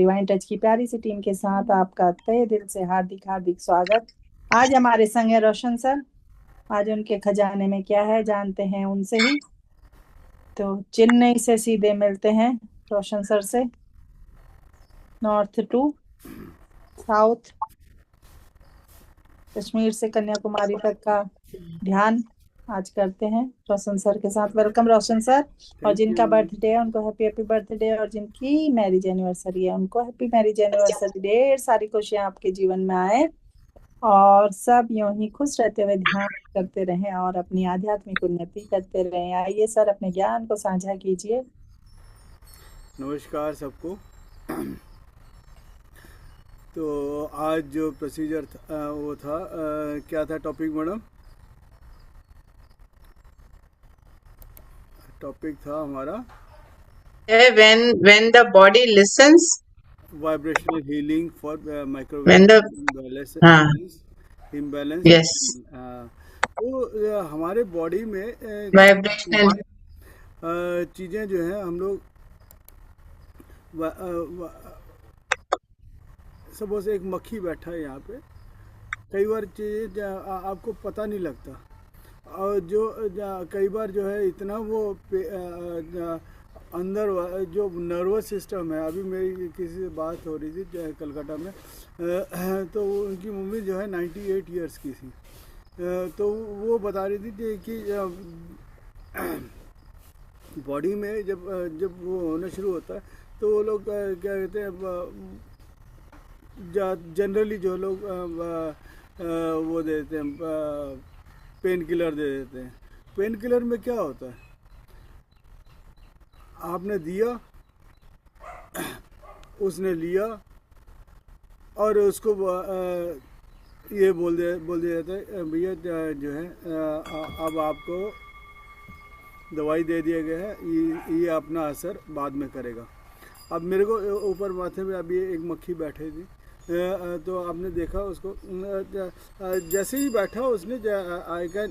Divine touch की प्यारी सी team के साथ आपका तहे दिल से हार्दिक हार्दिक स्वागत। आज हमारे संग है रोशन सर। आज उनके खजाने में क्या है जानते हैं उनसे ही। तो चेन्नई से सीधे मिलते हैं रोशन सर से। नॉर्थ टू साउथ, कश्मीर से कन्याकुमारी तक का ध्यान आज करते हैं रोशन सर के साथ। वेलकम रोशन सर। और थैंक जिनका यू। बर्थडे है उनको हैप्पी हैप्पी बर्थडे, और जिनकी मैरिज एनिवर्सरी है उनको हैप्पी मैरिज एनिवर्सरी। ढेर सारी खुशियां आपके जीवन में आए और सब यूं ही खुश रहते हुए ध्यान करते रहें और अपनी आध्यात्मिक उन्नति करते रहें। आइए सर, अपने ज्ञान को साझा कीजिए। नमस्कार सबको। तो आज जो प्रोसीजर था वो था क्या था टॉपिक मैडम? टॉपिक था हमारा when the body listens, vibrational healing for when microwave the imbalance हाँ इम्बैलेंस। yes तो हमारे बॉडी में vibrational चीज़ें जो हैं हम लोग सपोज एक मक्खी बैठा है यहाँ पे, कई बार चीज़ें आपको पता नहीं लगता। और कई बार जो है इतना वो अंदर जो नर्वस सिस्टम है। अभी मेरी किसी से बात हो रही थी कलकत्ता में, तो उनकी मम्मी जो है 98 ईयर्स की थी। तो वो बता रही थी कि बॉडी में जब जब वो होना शुरू होता है तो वो लोग क्या कहते हैं, जनरली जो लोग वो दे देते हैं, पेन किलर दे देते हैं। पेन किलर में क्या होता है, आपने दिया, उसने लिया और उसको ये बोल दिया जाता है भैया जो है अब आपको दवाई दे दिया गया है, ये अपना असर बाद में करेगा। अब मेरे को ऊपर माथे में अभी एक मक्खी बैठी थी, तो आपने देखा उसको, जैसे ही बैठा उसने आई कैन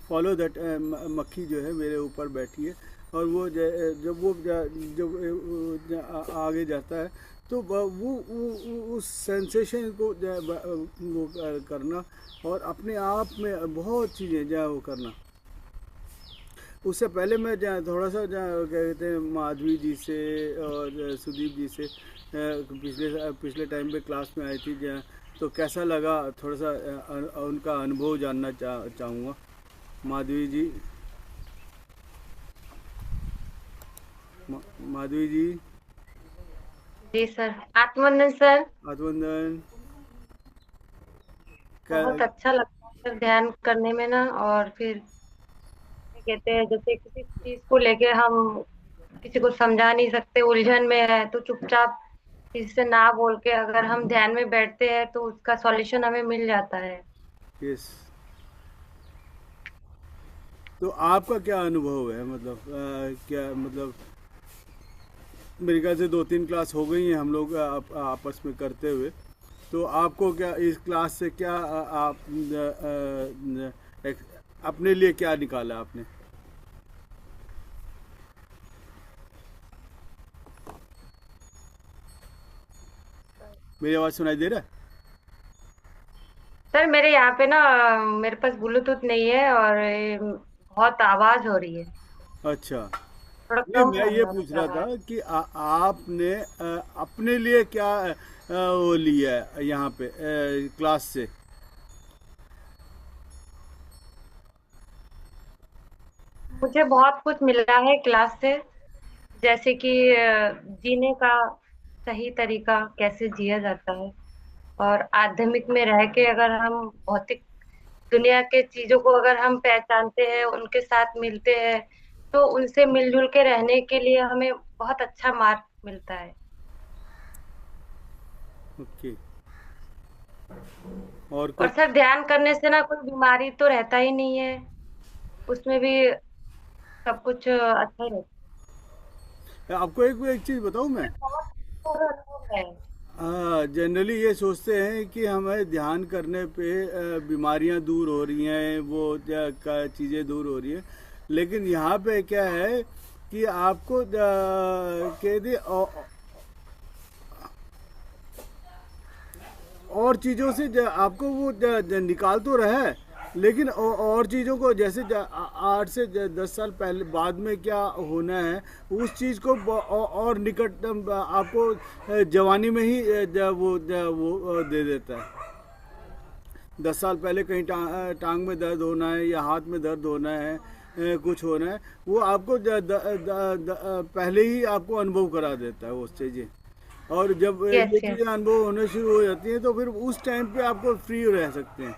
फॉलो दैट, मक्खी जो है मेरे ऊपर बैठी है। और वो जब आगे जाता है तो वो उस सेंसेशन को वो करना और अपने आप में बहुत चीज़ें वो करना। उससे पहले मैं थोड़ा सा क्या कहते हैं माधवी जी से और सुदीप जी से पिछले टाइम पे क्लास में आई थी, तो कैसा लगा थोड़ा सा उनका अनुभव जानना चाहूँगा। माधवी जी, माधवी जी। जी सर, आत्मवंदन सर। आत्मवंदन। बहुत अच्छा लगता है सर ध्यान करने में ना। और फिर कहते हैं जैसे किसी चीज को लेके हम किसी को समझा नहीं सकते, उलझन में है, तो चुपचाप किसी से ना बोल के अगर हम ध्यान में बैठते हैं तो उसका सॉल्यूशन हमें मिल जाता है। यस। तो आपका क्या अनुभव है, मतलब क्या मतलब, मेरे ख्याल से 2-3 क्लास हो गई हैं हम लोग आपस में करते हुए। तो आपको क्या इस क्लास से क्या आप अपने लिए क्या निकाला आपने? मेरी आवाज़ सुनाई दे रहा है? सर मेरे यहाँ पे ना मेरे पास ब्लूटूथ नहीं है और बहुत आवाज हो रही है, अच्छा। थोड़ा नहीं, कम मैं ये करना पूछ पड़ रहा रहा है। था कि आपने अपने लिए क्या वो लिया है यहाँ पे क्लास से? मुझे बहुत कुछ मिला है क्लास से, जैसे कि जीने का सही तरीका कैसे जिया जाता है, और आध्यात्मिक में रह के अगर हम भौतिक दुनिया के चीजों को अगर हम पहचानते हैं, उनके साथ मिलते हैं, तो उनसे मिलजुल के रहने के लिए हमें बहुत अच्छा मार्ग मिलता है। ओके। और और कुछ? सर ध्यान करने से ना कोई बीमारी तो रहता ही नहीं है, उसमें भी सब कुछ अच्छा ही रहता आपको एक चीज़ बताऊँ मैं? है। बहुत अच्छा अनुभव है। हाँ, जनरली ये सोचते हैं कि हमें ध्यान करने पे बीमारियां दूर हो रही हैं, वो चीज़ें दूर हो रही हैं। लेकिन यहाँ पे क्या है कि आपको कह दे और चीज़ों से आपको वो निकाल तो रहा है, लेकिन और चीज़ों को जैसे 8 से 10 साल पहले बाद में क्या होना है, उस चीज़ को और निकटतम आपको जवानी में ही वो दे देता है। 10 साल पहले कहीं टांग में दर्द होना है या हाथ में दर्द होना है, कुछ होना है, वो आपको पहले ही आपको अनुभव करा देता है वो चीज़ें। और जब यस, ये यस। चीज़ें अनुभव होने शुरू हो जाती हैं तो फिर उस टाइम पे आपको फ्री रह सकते हैं।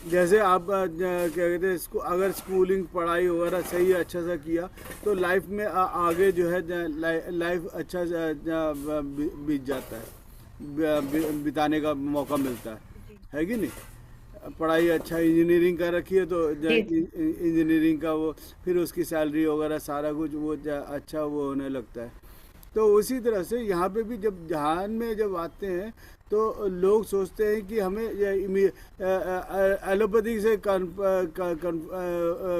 जैसे आप क्या कहते हैं इसको, अगर स्कूलिंग पढ़ाई वगैरह सही अच्छा सा किया तो लाइफ में आगे जो है लाइफ अच्छा बीत जाता है, बिताने का मौका मिलता है कि नहीं। पढ़ाई अच्छा इंजीनियरिंग कर रखी है तो जी, इंजीनियरिंग का वो फिर उसकी सैलरी वगैरह सारा कुछ वो अच्छा वो होने लगता है। तो उसी तरह से यहाँ पे भी जब ध्यान में जब आते हैं तो लोग सोचते हैं कि हमें एलोपैथी से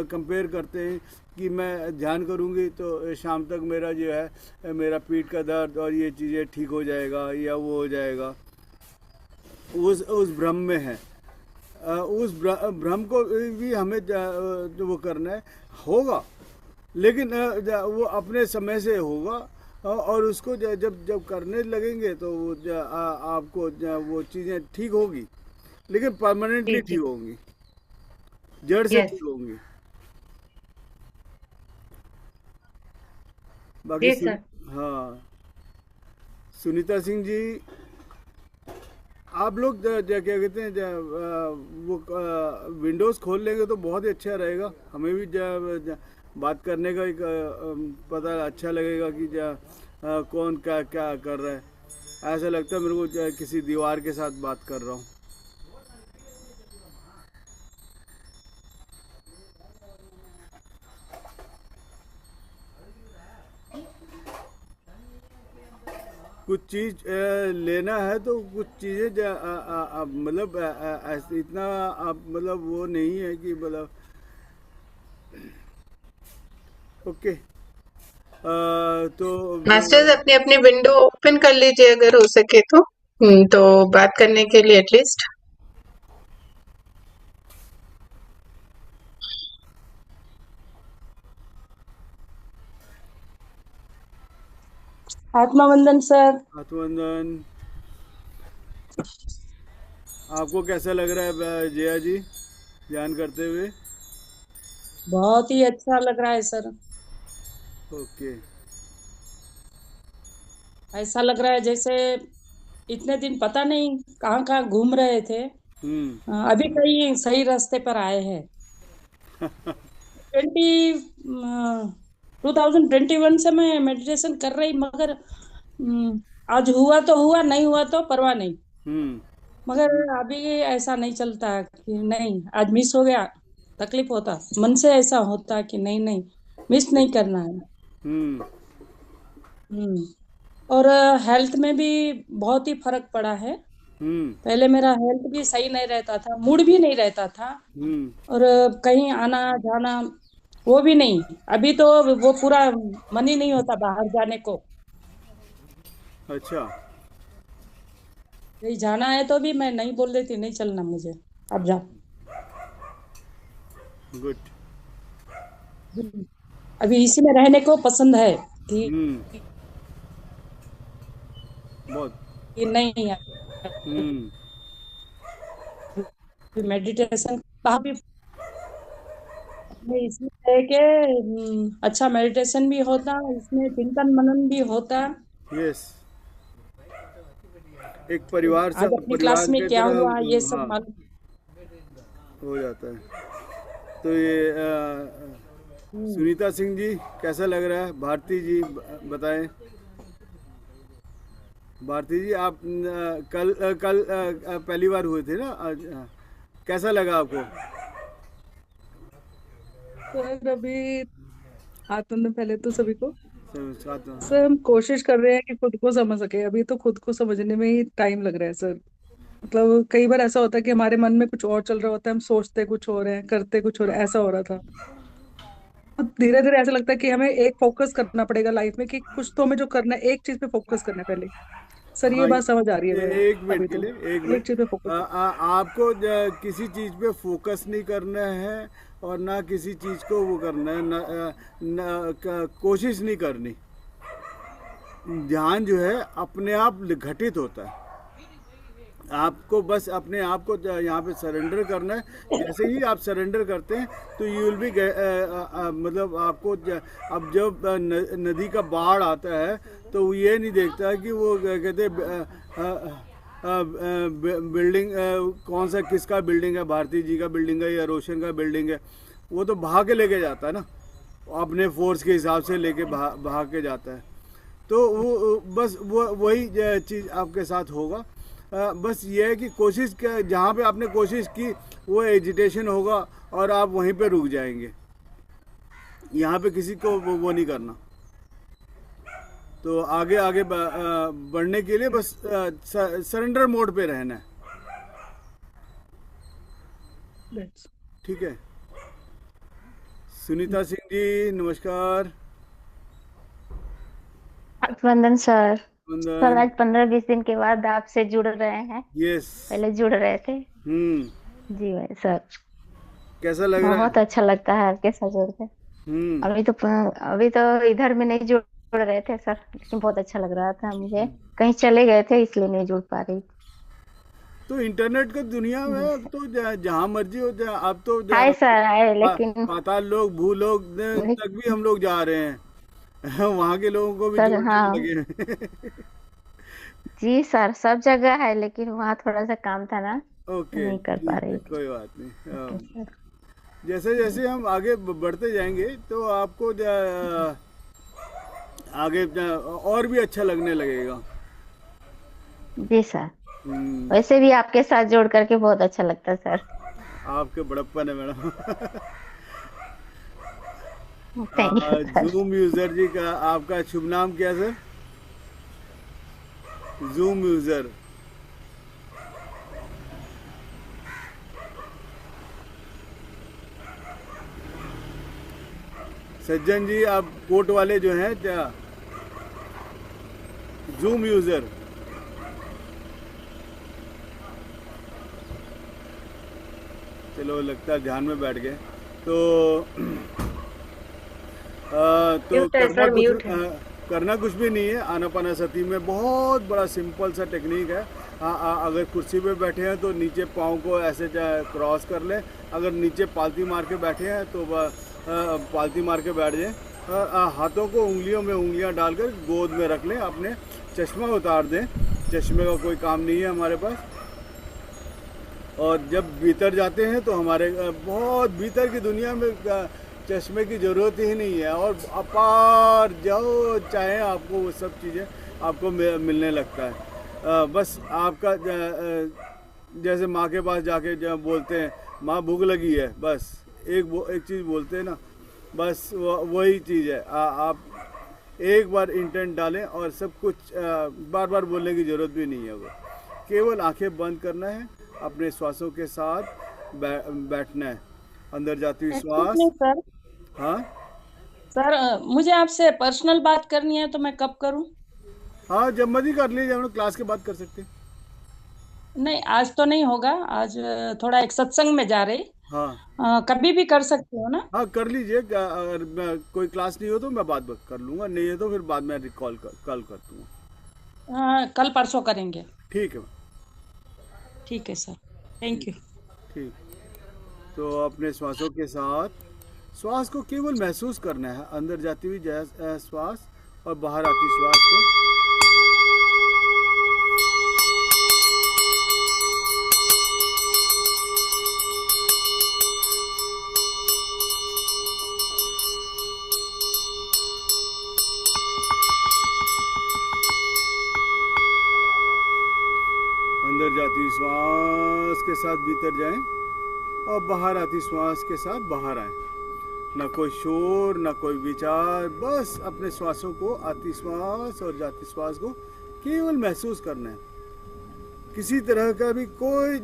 कंपेयर करते हैं कि मैं ध्यान करूँगी तो शाम तक मेरा जो है मेरा पीठ का दर्द और ये चीज़ें ठीक हो जाएगा या वो हो जाएगा। उस भ्रम में है। उस भ्रम को भी हमें जो वो करना है होगा, लेकिन वो अपने समय से होगा। और उसको जब जब करने लगेंगे तो वो आपको वो चीज़ें ठीक होगी, लेकिन जी, परमानेंटली ठीक जी। होंगी, जड़ से यस। ठीक होंगी। बाकी जी सर। हाँ, सुनीता सिंह जी, आप लोग क्या कहते हैं वो विंडोज़ खोल लेंगे तो बहुत ही अच्छा रहेगा। हमें भी बात करने का एक पता अच्छा लगेगा कि कौन क्या क्या कर रहा है। ऐसा लगता है मेरे को किसी दीवार के साथ बात कर रहा हूँ। कुछ चीज़ लेना है तो कुछ चीज़ें मतलब इतना आप मतलब वो नहीं है कि मतलब ओके। तो मास्टर्स अपनी अपनी विंडो ओपन कर लीजिए अगर हो सके तो। तो बात करने के लिए एटलीस्ट। आत्मावंदन सर। आत्मवंदन, आपको कैसा लग रहा है जया जी ध्यान करते हुए? बहुत ही अच्छा लग रहा है सर। ओके। ऐसा लग रहा है जैसे इतने दिन पता नहीं कहाँ कहाँ घूम रहे थे, हम्म। अभी कहीं सही रास्ते पर आए हैं। 2021 से मैं मेडिटेशन कर रही, मगर आज हुआ तो हुआ, नहीं हुआ तो परवाह नहीं। हम्म। मगर अभी ऐसा नहीं चलता कि नहीं आज मिस हो गया, तकलीफ होता मन से, ऐसा होता कि नहीं नहीं मिस नहीं करना है। हम्म। हम्म। और हेल्थ में भी बहुत ही फर्क पड़ा है। हम्म। पहले मेरा हेल्थ भी सही नहीं रहता था, मूड भी नहीं रहता था, हम्म। और कहीं आना जाना वो भी नहीं। अभी तो वो पूरा मन ही नहीं होता बाहर जाने को। अच्छा। कहीं जाना है तो भी मैं नहीं बोल देती, नहीं चलना मुझे, अब जाओ। गुड। अभी इसी में रहने को पसंद है कि हम्म। बहुत। कि नहीं हम्म। मेडिटेशन कहाँ भी इसमें है कि अच्छा मेडिटेशन भी होता, इसमें चिंतन मनन भी होता। यस। एक परिवार सा आज अपनी क्लास परिवार में की क्या तरह हुआ ये सब हाँ मालूम। हो जाता है। तो ये हम्म। सुनीता सिंह जी कैसा लग रहा है? भारती जी बताएं। भारती जी आप कल पहली बार हुए थे ना आज? कैसा लगा आपको? सर अभी आत्मन पहले तो सभी को, साथ में। सर हम कोशिश कर रहे हैं कि खुद को समझ सके। अभी तो खुद को समझने में ही टाइम लग रहा है सर। मतलब कई बार ऐसा होता है कि हमारे मन में कुछ और चल रहा होता है, हम सोचते कुछ और हैं, करते कुछ और, ऐसा हो रहा था। धीरे धीरे ऐसा लगता है कि हमें एक फोकस करना पड़ेगा लाइफ में, कि कुछ तो हमें जो करना है, एक चीज पे फोकस करना है पहले। सर ये हाँ, बात समझ आ रही है मेरे एक मिनट अभी के तो। लिए, एक एक मिनट। चीज पे फोकस। आपको किसी चीज़ पे फोकस नहीं करना है, और ना किसी चीज़ को वो करना है, कोशिश नहीं करनी। ध्यान जो है अपने आप घटित होता है। आपको बस अपने आप को यहाँ पे सरेंडर करना है। जैसे ही आप सरेंडर करते हैं तो यू विल बी, मतलब आपको अब जब नदी का बाढ़ आता है तो वो ये नहीं देखता है कि वो कहते बिल्डिंग कौन सा, किसका बिल्डिंग है, भारती जी का बिल्डिंग है या रोशन का बिल्डिंग है। वो तो बहा के लेके जाता है ना, अपने फोर्स के हिसाब से लेके बहा के जाता है। तो वो बस वो वही चीज़ आपके साथ होगा। बस ये है कि कोशिश, जहाँ पे आपने कोशिश की वो एजिटेशन होगा और आप वहीं पे रुक जाएंगे। यहाँ पे किसी को वो नहीं करना। तो आगे आगे बढ़ने के लिए बस सरेंडर मोड पे रहना है। That's- ठीक है। सुनीता सिंह जी नमस्कार। वंदन सर। सर वंदन। आज 15-20 दिन के बाद आपसे जुड़ रहे हैं। यस। पहले जुड़ रहे थे। जी भाई सर, कैसा लग रहा बहुत है? अच्छा लगता है आपके साथ जुड़ के। हम्म। अभी तो इधर में नहीं जुड़ रहे थे सर, लेकिन बहुत अच्छा लग रहा था मुझे। कहीं चले गए थे इसलिए नहीं जुड़ पा रही थी। तो इंटरनेट की दुनिया में जी अब सर। तो जहाँ मर्जी हो जा, अब तो आए सर आए, लेकिन पाताल लोक भूलोक तक भी हम लोग जा रहे हैं। वहाँ के लोगों को भी सर जोड़ने में हाँ, लगे हैं। जी सर सब जगह है, लेकिन वहाँ थोड़ा सा काम था ना, तो ओके नहीं कर पा ठीक है, रही थी। कोई बात नहीं। Okay sir. जैसे जैसे हम आगे बढ़ते जाएंगे तो आपको आगे और भी अच्छा लगने लगेगा। जी सर, हम्म, वैसे भी आपके साथ जोड़ करके बहुत अच्छा लगता है सर। आपके बड़प्पन है madam. Thank you sir. Zoom user ji का आपका शुभ नाम क्या है सर? Zoom user. सज्जन जी आप कोट वाले जो हैं क्या? Zoom user. चलो लगता है ध्यान में बैठ गए। तो तो म्यूट है सर, म्यूट है। करना कुछ भी नहीं है। आनापानासती में बहुत बड़ा सिंपल सा टेक्निक है। अगर कुर्सी पे बैठे हैं तो नीचे पाँव को ऐसे क्रॉस कर लें। अगर नीचे पालती मार के बैठे हैं तो पालती मार के बैठ जाएं। हाथों को उंगलियों में उंगलियां डालकर गोद में रख लें। अपने चश्मा उतार दें, चश्मे का कोई काम नहीं है हमारे पास। और जब भीतर जाते हैं तो हमारे बहुत भीतर की दुनिया में चश्मे की ज़रूरत ही नहीं है, और अपार जो चाहे आपको वो सब चीज़ें आपको मिलने लगता है। बस आपका जैसे माँ के पास जाके जब बोलते हैं माँ भूख लगी है, बस एक चीज़ बोलते हैं ना, बस वही चीज़ है। आप एक बार इंटेंट डालें और सब कुछ बार बार बोलने की ज़रूरत भी नहीं है। वो केवल आंखें बंद करना है, अपने श्वासों के साथ बैठना है। अंदर जाती हुई एक्सक्यूज श्वास। मी सर। हाँ सर मुझे आपसे पर्सनल बात करनी है, तो मैं कब करूं? हाँ, जब मर्जी कर लीजिए, हम लोग क्लास के बाद कर सकते हैं। नहीं आज तो नहीं होगा, आज थोड़ा एक सत्संग में जा रहे। हाँ कभी भी कर सकते हो ना? हाँ कर लीजिए। अगर कोई क्लास नहीं हो तो मैं बाद में कर लूँगा, नहीं है तो फिर बाद में कॉल कर दूँगा। कल परसों करेंगे। ठीक है। ठीक है सर, थैंक यू। ठीक। तो अपने श्वासों के साथ श्वास को केवल महसूस करना है। अंदर जाती हुई श्वास और बाहर आती श्वास को। अंदर जाती हुई श्वास के साथ भीतर जाएं और बाहर आती श्वास के साथ बाहर आएं। ना कोई शोर, ना कोई विचार, बस अपने श्वासों को, आती श्वास और जाती श्वास को केवल महसूस करना है। किसी तरह का भी कोई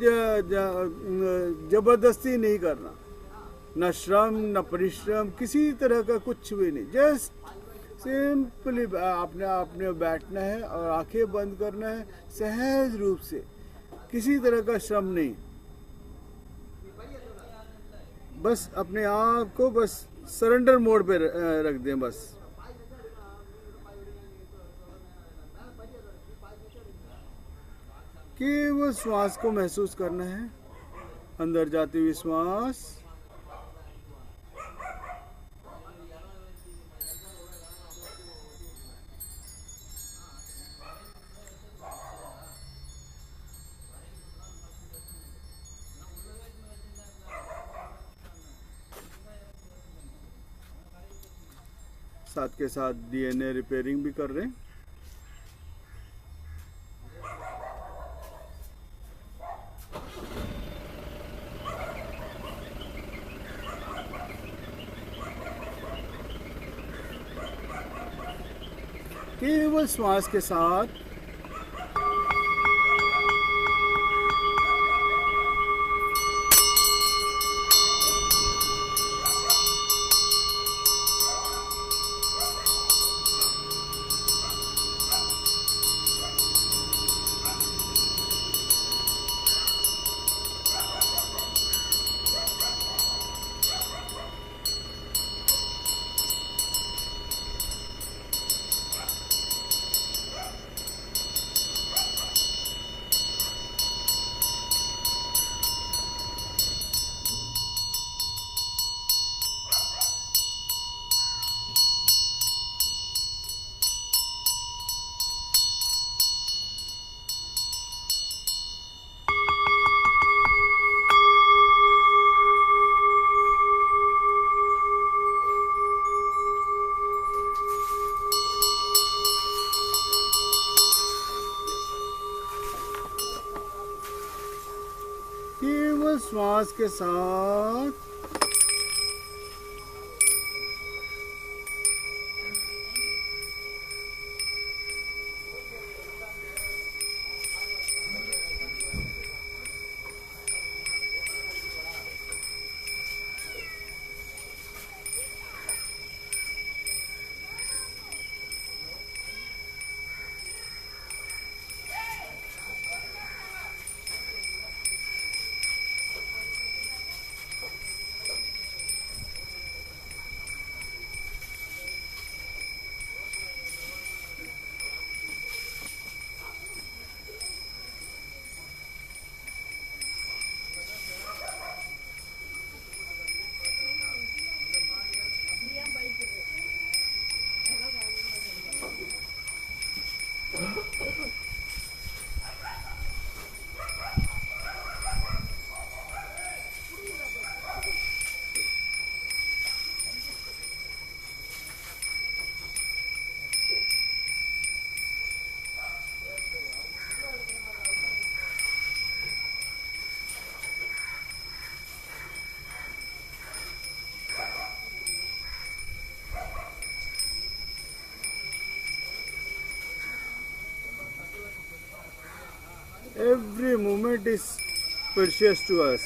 जबरदस्ती नहीं करना। न श्रम न परिश्रम, किसी तरह का कुछ भी नहीं। जस्ट सिंपली आपने आपने बैठना है और आंखें बंद करना है सहज रूप से, किसी तरह का श्रम नहीं। बस अपने आप को बस सरेंडर मोड पे रख दें बस। केवल श्वास को महसूस करना है, अंदर जाती हुई श्वास, साथ के साथ डीएनए रिपेयरिंग भी कर रहे हैं। केवल श्वास के साथ केवल श्वास के साथ every moment is precious to us.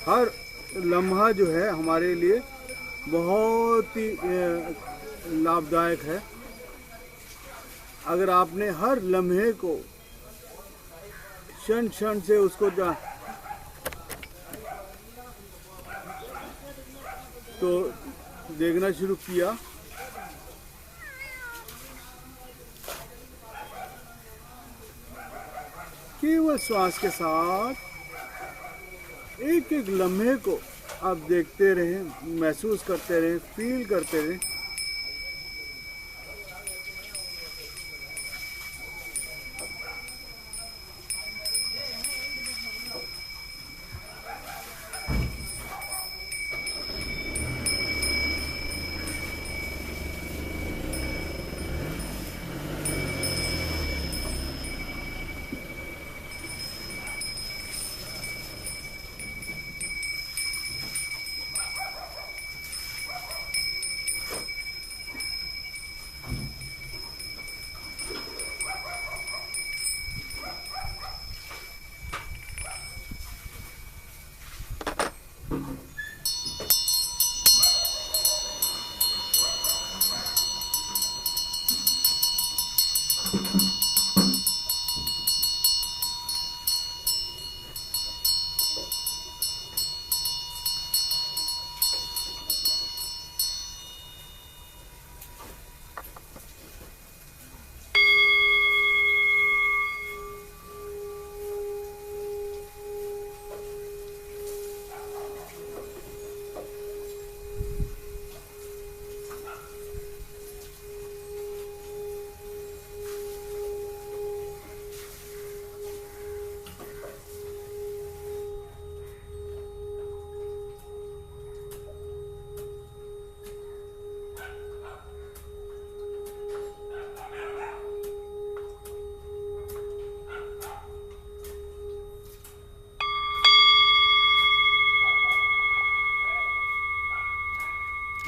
हर लम्हा जो है हमारे लिए बहुत ही लाभदायक है। अगर आपने हर लम्हे को क्षण क्षण से उसको तो देखना शुरू किया, केवल श्वास के साथ एक एक लम्हे को आप देखते रहें, महसूस करते रहें, फील करते रहें।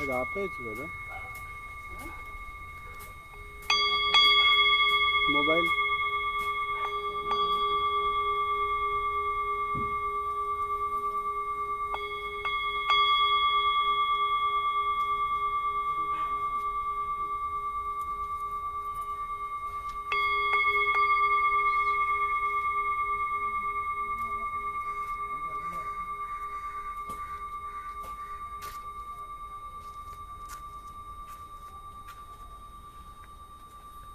అది ఆపేయచ్చు కదా మొబైల్.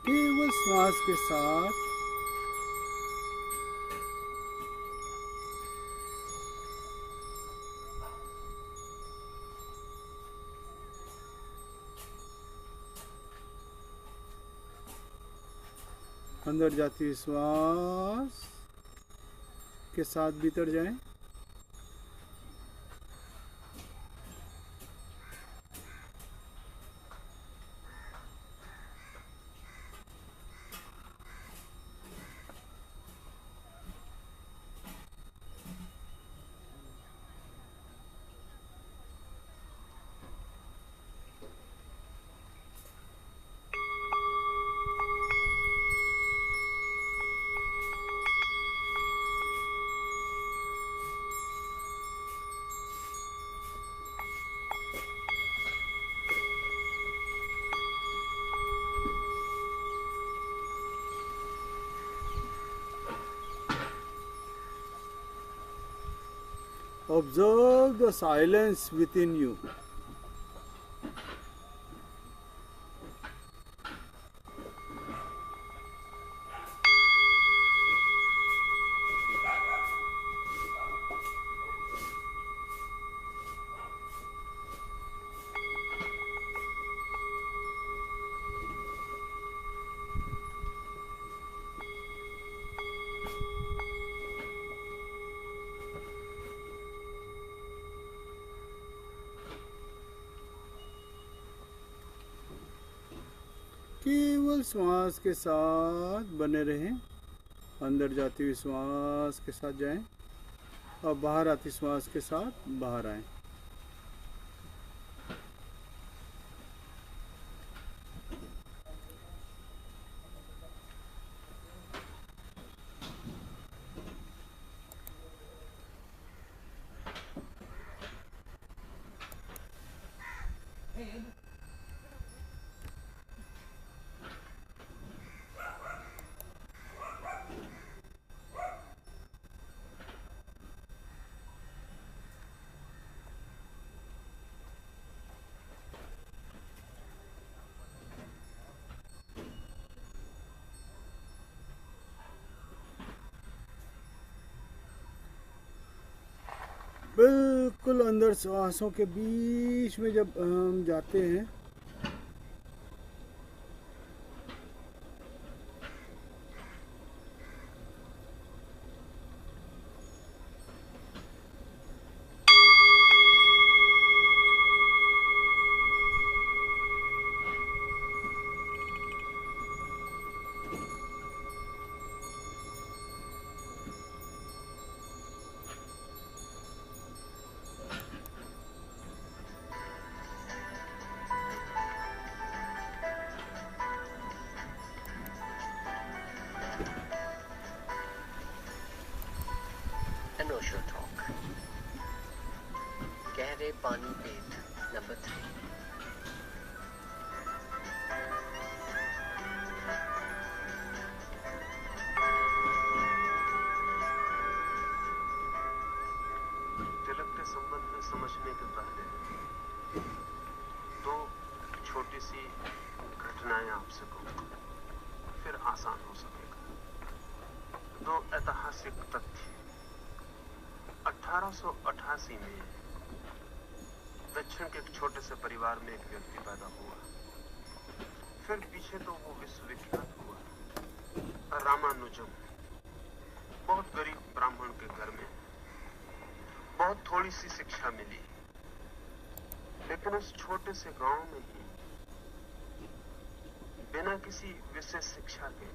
केवल श्वास के साथ अंदर जाती हुई श्वास के साथ भीतर जाएं. Observe the silence within you. केवल श्वास के साथ बने रहें. अंदर जाती हुई श्वास के साथ जाएं और बाहर आती श्वास के साथ बाहर आएं. बिल्कुल अंदर श्वासों के बीच में जब हम जाते हैं अनोशो टॉक गहरे पानी पेट नंबर 3. आपसे कहूं, फिर आसान हो सकेगा। दो ऐतिहासिक तथ्य। 1888 में दक्षिण के एक छोटे से परिवार में एक व्यक्ति पैदा हुआ। फिर पीछे तो वो विश्वविख्यात हुआ, रामानुजम। बहुत गरीब ब्राह्मण के घर में, बहुत थोड़ी सी शिक्षा मिली, लेकिन उस छोटे से गांव में ही बिना किसी विशेष शिक्षा के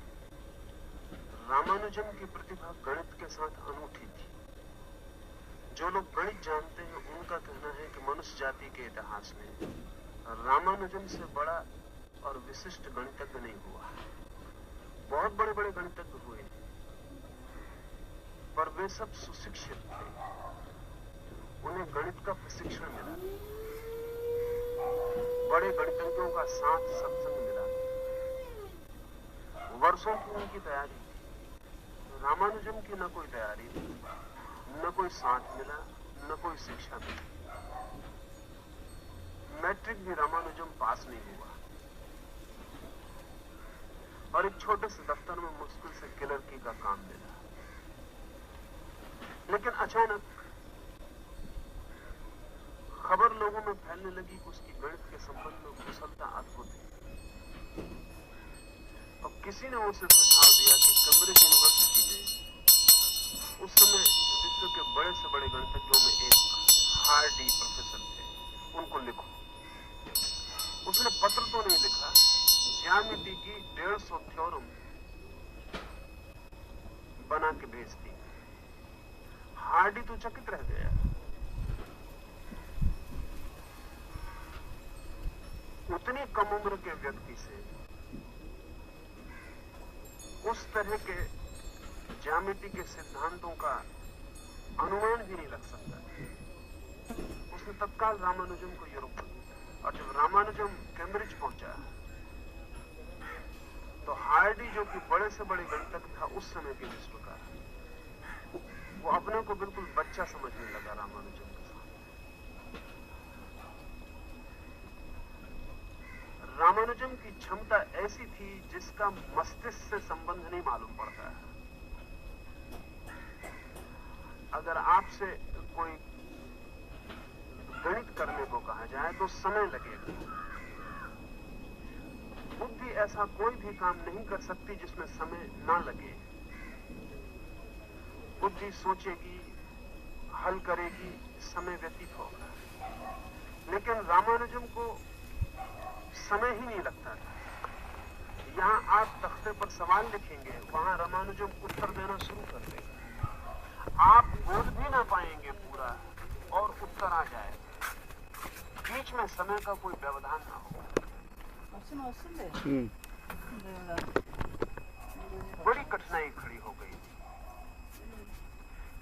रामानुजम की प्रतिभा गणित के साथ अनूठी थी। जो लोग गणित जानते हैं उनका कहना है कि मनुष्य जाति के इतिहास में रामानुजम से बड़ा और विशिष्ट गणितज्ञ नहीं हुआ। बहुत बड़े बड़े गणितज्ञ हुए, पर वे सब सुशिक्षित थे, उन्हें गणित का प्रशिक्षण मिला, बड़े गणितज्ञों का साथ सत्संग मिला, वर्षों की उनकी तैयारी थी। रामानुजम की न कोई तैयारी थी, न कोई साथ मिला, न कोई शिक्षा मिली। मैट्रिक भी रामानुजम पास नहीं हुआ और एक छोटे से दफ्तर में मुश्किल से क्लर्की का काम मिला। लेकिन अचानक खबर लोगों में फैलने लगी कि उसकी गणित के संबंध में कुशलता अद्भुत है। और किसी ने उसे सुझाव दिया कि कैम्ब्रिज यूनिवर्सिटी में उस समय विश्व के बड़े से बड़े गणितज्ञों में एक हार्डी प्रोफेसर थे, उनको लिखो। उसने पत्र तो नहीं लिखा, ज्यामिति की 150 थ्योरम बना के भेज दी। हार्डी तो चकित रह गया। उतनी कम उम्र के व्यक्ति से उस तरह के ज्यामिति के सिद्धांतों का अनुमान भी नहीं लग सकता। उसने तत्काल रामानुजम को यूरोप भेजा, और जब रामानुजम कैम्ब्रिज पहुंचा तो हार्डी, जो कि बड़े से बड़े गणितज्ञ था उस समय के विश्व का, वो अपने को बिल्कुल बच्चा समझने लगा रामानुजम के साथ। रामानुजम की क्षमता ऐसी थी जिसका मस्तिष्क से संबंध नहीं मालूम पड़ता है। अगर आपसे कोई गणित करने को कहा जाए तो समय लगेगा। बुद्धि ऐसा कोई भी काम नहीं कर सकती जिसमें समय ना लगे। बुद्धि सोचेगी, हल करेगी, समय व्यतीत होगा। लेकिन रामानुजम को समय ही नहीं लगता था। यहां आप तख्ते पर सवाल लिखेंगे, वहां रामानुजम उत्तर देना शुरू कर देगा। आप बोल भी ना पाएंगे पूरा और उत्तर आ जाएगा। बीच में समय का कोई व्यवधान ना हो। बड़ी कठिनाई खड़ी हो गई,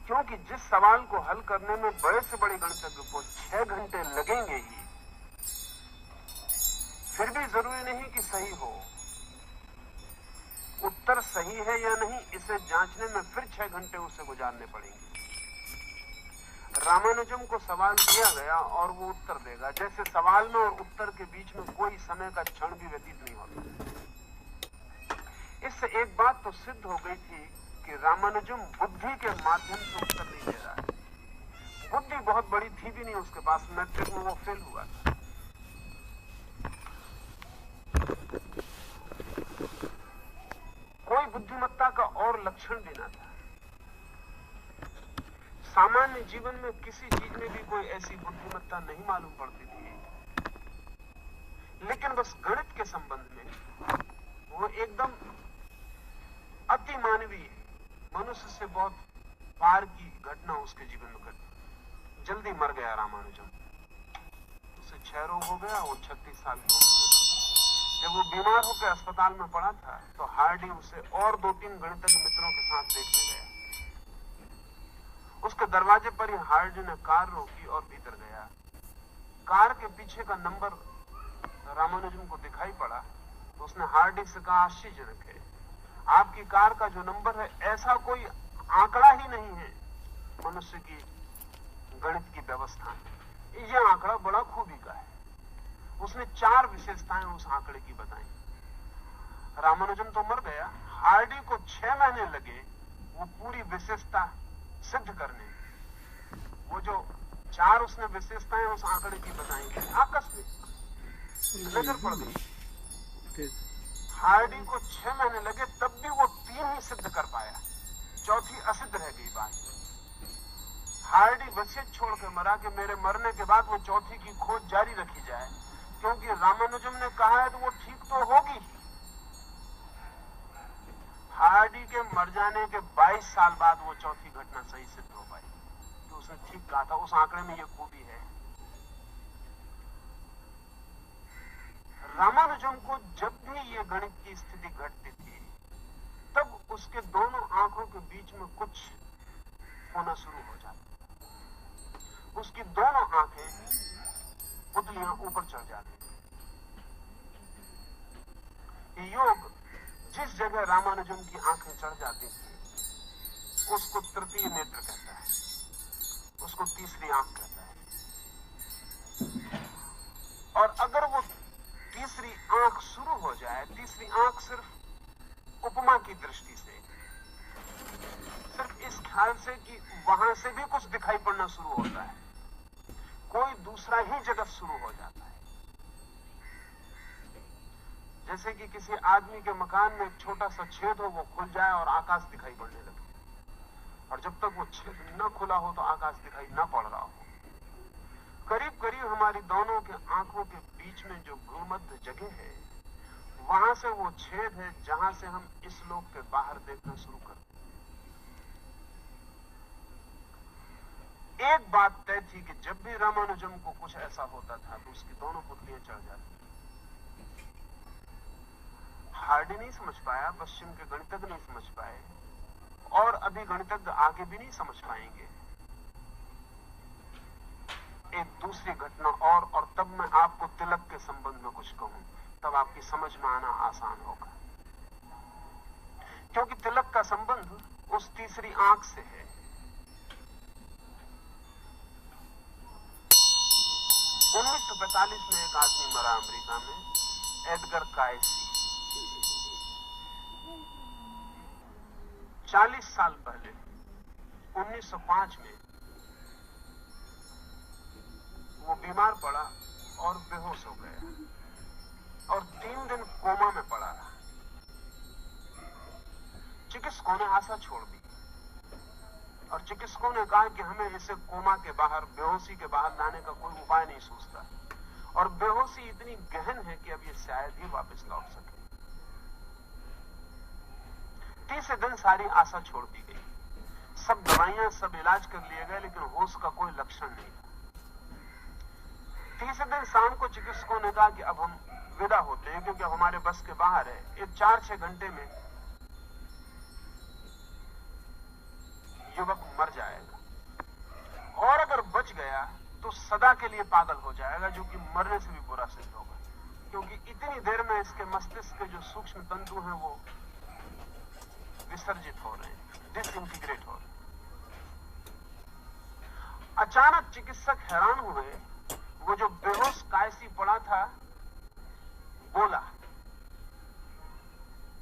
क्योंकि जिस सवाल को हल करने में बड़े से बड़े गणितज्ञ को 6 घंटे लगेंगे ही, फिर भी जरूरी नहीं कि सही हो। उत्तर सही है या नहीं, इसे जांचने में फिर 6 घंटे उसे गुजारने पड़ेंगे। रामानुजम को सवाल दिया गया और वो उत्तर देगा, जैसे सवाल में और उत्तर के बीच में कोई समय का क्षण भी व्यतीत नहीं होता। इससे एक बात तो सिद्ध हो गई थी कि रामानुजम बुद्धि के माध्यम से उत्तर नहीं दे रहा है। बुद्धि बहुत बड़ी थी भी नहीं उसके पास, मैट्रिक में वो फेल हुआ था। कोई बुद्धिमत्ता का और लक्षण भी ना था। सामान्य जीवन में किसी चीज में भी कोई ऐसी बुद्धिमत्ता नहीं मालूम पड़ती थी, लेकिन बस गणित के संबंध में वो एकदम अति मानवीय, मनुष्य से बहुत पार की घटना उसके जीवन में घटी। जल्दी मर गया रामानुजम। उसे क्षय रोग हो गया, वो 36 साल की उम्र में। जब वो बीमार होकर अस्पताल में पड़ा था तो हार्डी उसे और 2-3 गणितज्ञ मित्रों के साथ देखने गया। उसके दरवाजे पर ही हार्डी ने कार रोकी और भीतर गया। कार के पीछे का नंबर रामानुजम को दिखाई पड़ा तो उसने हार्डी से कहा, आश्चर्यजनक है, आपकी कार का जो नंबर है ऐसा कोई आंकड़ा ही नहीं है मनुष्य की गणित की व्यवस्था में। यह आंकड़ा बड़ा खूबी का है। उसने 4 विशेषताएं उस आंकड़े की बताई। रामानुजम तो मर गया, हार्डी को 6 महीने लगे वो पूरी विशेषता सिद्ध करने। वो जो 4 उसने विशेषताएं उस आंकड़े की बताई आकस्मिक नजर पड़ गई। हार्डी को 6 महीने लगे, तब भी वो 3 ही सिद्ध कर पाया, चौथी असिद्ध रह गई बात। हार्डी वसीयत छोड़ के मरा कि मेरे मरने के बाद वो चौथी की खोज जारी रखी जाए, क्योंकि रामानुजम ने कहा है तो वो ठीक तो होगी ही। हार्डी के मर जाने के 22 साल बाद वो चौथी घटना सही सिद्ध हो पाई कि उसने ठीक कहा था। उस आंकड़े में ये खूबी है। रामानुजम को जब भी ये गणित की स्थिति घटती थी, तब उसके दोनों आंखों के बीच में कुछ होना शुरू हो जाता। उसकी दोनों आंखें पुतलियां ऊपर चढ़ जाती। योग जिस जगह रामानुजम की आंखें चढ़ जाती थी उसको तृतीय नेत्र कहता है, उसको तीसरी आंख कहता है। और अगर वो तीसरी आंख शुरू हो जाए, तीसरी आंख सिर्फ उपमा की दृष्टि से, सिर्फ इस ख्याल से कि वहां से भी कुछ दिखाई पड़ना शुरू होता है, कोई दूसरा ही जगत शुरू हो जाता है। जैसे कि किसी आदमी के मकान में एक छोटा सा छेद हो, वो खुल जाए और आकाश दिखाई पड़ने लगे, और जब तक वो छेद न खुला हो तो आकाश दिखाई न पड़ रहा हो। करीब करीब हमारी दोनों के आंखों के बीच में जो भूमध्य जगह है, वहां से वो छेद है जहां से हम इस लोक के बाहर देखना शुरू करते। एक बात तय थी कि जब भी रामानुजम को कुछ ऐसा होता था तो उसकी दोनों पुतलियां चढ़ जाती। हार्डी नहीं समझ पाया, पश्चिम के गणितज्ञ नहीं समझ पाए, और अभी गणितज्ञ आगे भी नहीं समझ पाएंगे। एक दूसरी घटना और तब मैं आपको तिलक के संबंध में कुछ कहूं, तब आपकी समझ में आना आसान होगा। क्योंकि तिलक का संबंध उस तीसरी आंख से है। 1945 में एक आदमी मरा अमेरिका में, एडगर कायसी। 40 साल पहले 1905 में वो बीमार पड़ा और बेहोश हो गया और 3 दिन कोमा में पड़ा रहा। चिकित्सकों ने आशा छोड़ दी और चिकित्सकों ने कहा कि हमें इसे कोमा के बाहर, बेहोशी के बाहर लाने का कोई उपाय नहीं सूझता, और बेहोशी इतनी गहन है कि अब ये शायद ही वापस लौट सके। तीसरे दिन सारी आशा छोड़ दी गई, सब दवाइयां, सब इलाज कर लिए गए, लेकिन होश का कोई लक्षण नहीं था। तीसरे दिन शाम को चिकित्सकों ने कहा कि अब हम विदा होते हैं, क्योंकि अब हमारे बस के बाहर है। एक 4-6 घंटे में युवक मर जाएगा, और अगर बच गया तो सदा के लिए पागल हो जाएगा, जो कि मरने से भी बुरा सिद्ध होगा, क्योंकि इतनी देर में इसके मस्तिष्क के जो सूक्ष्म तंतु हैं वो विसर्जित हो रहे हैं, डिसइंटीग्रेट हो रहे हैं। अचानक चिकित्सक हैरान हुए, वो जो बेहोश कायसी पड़ा था बोला।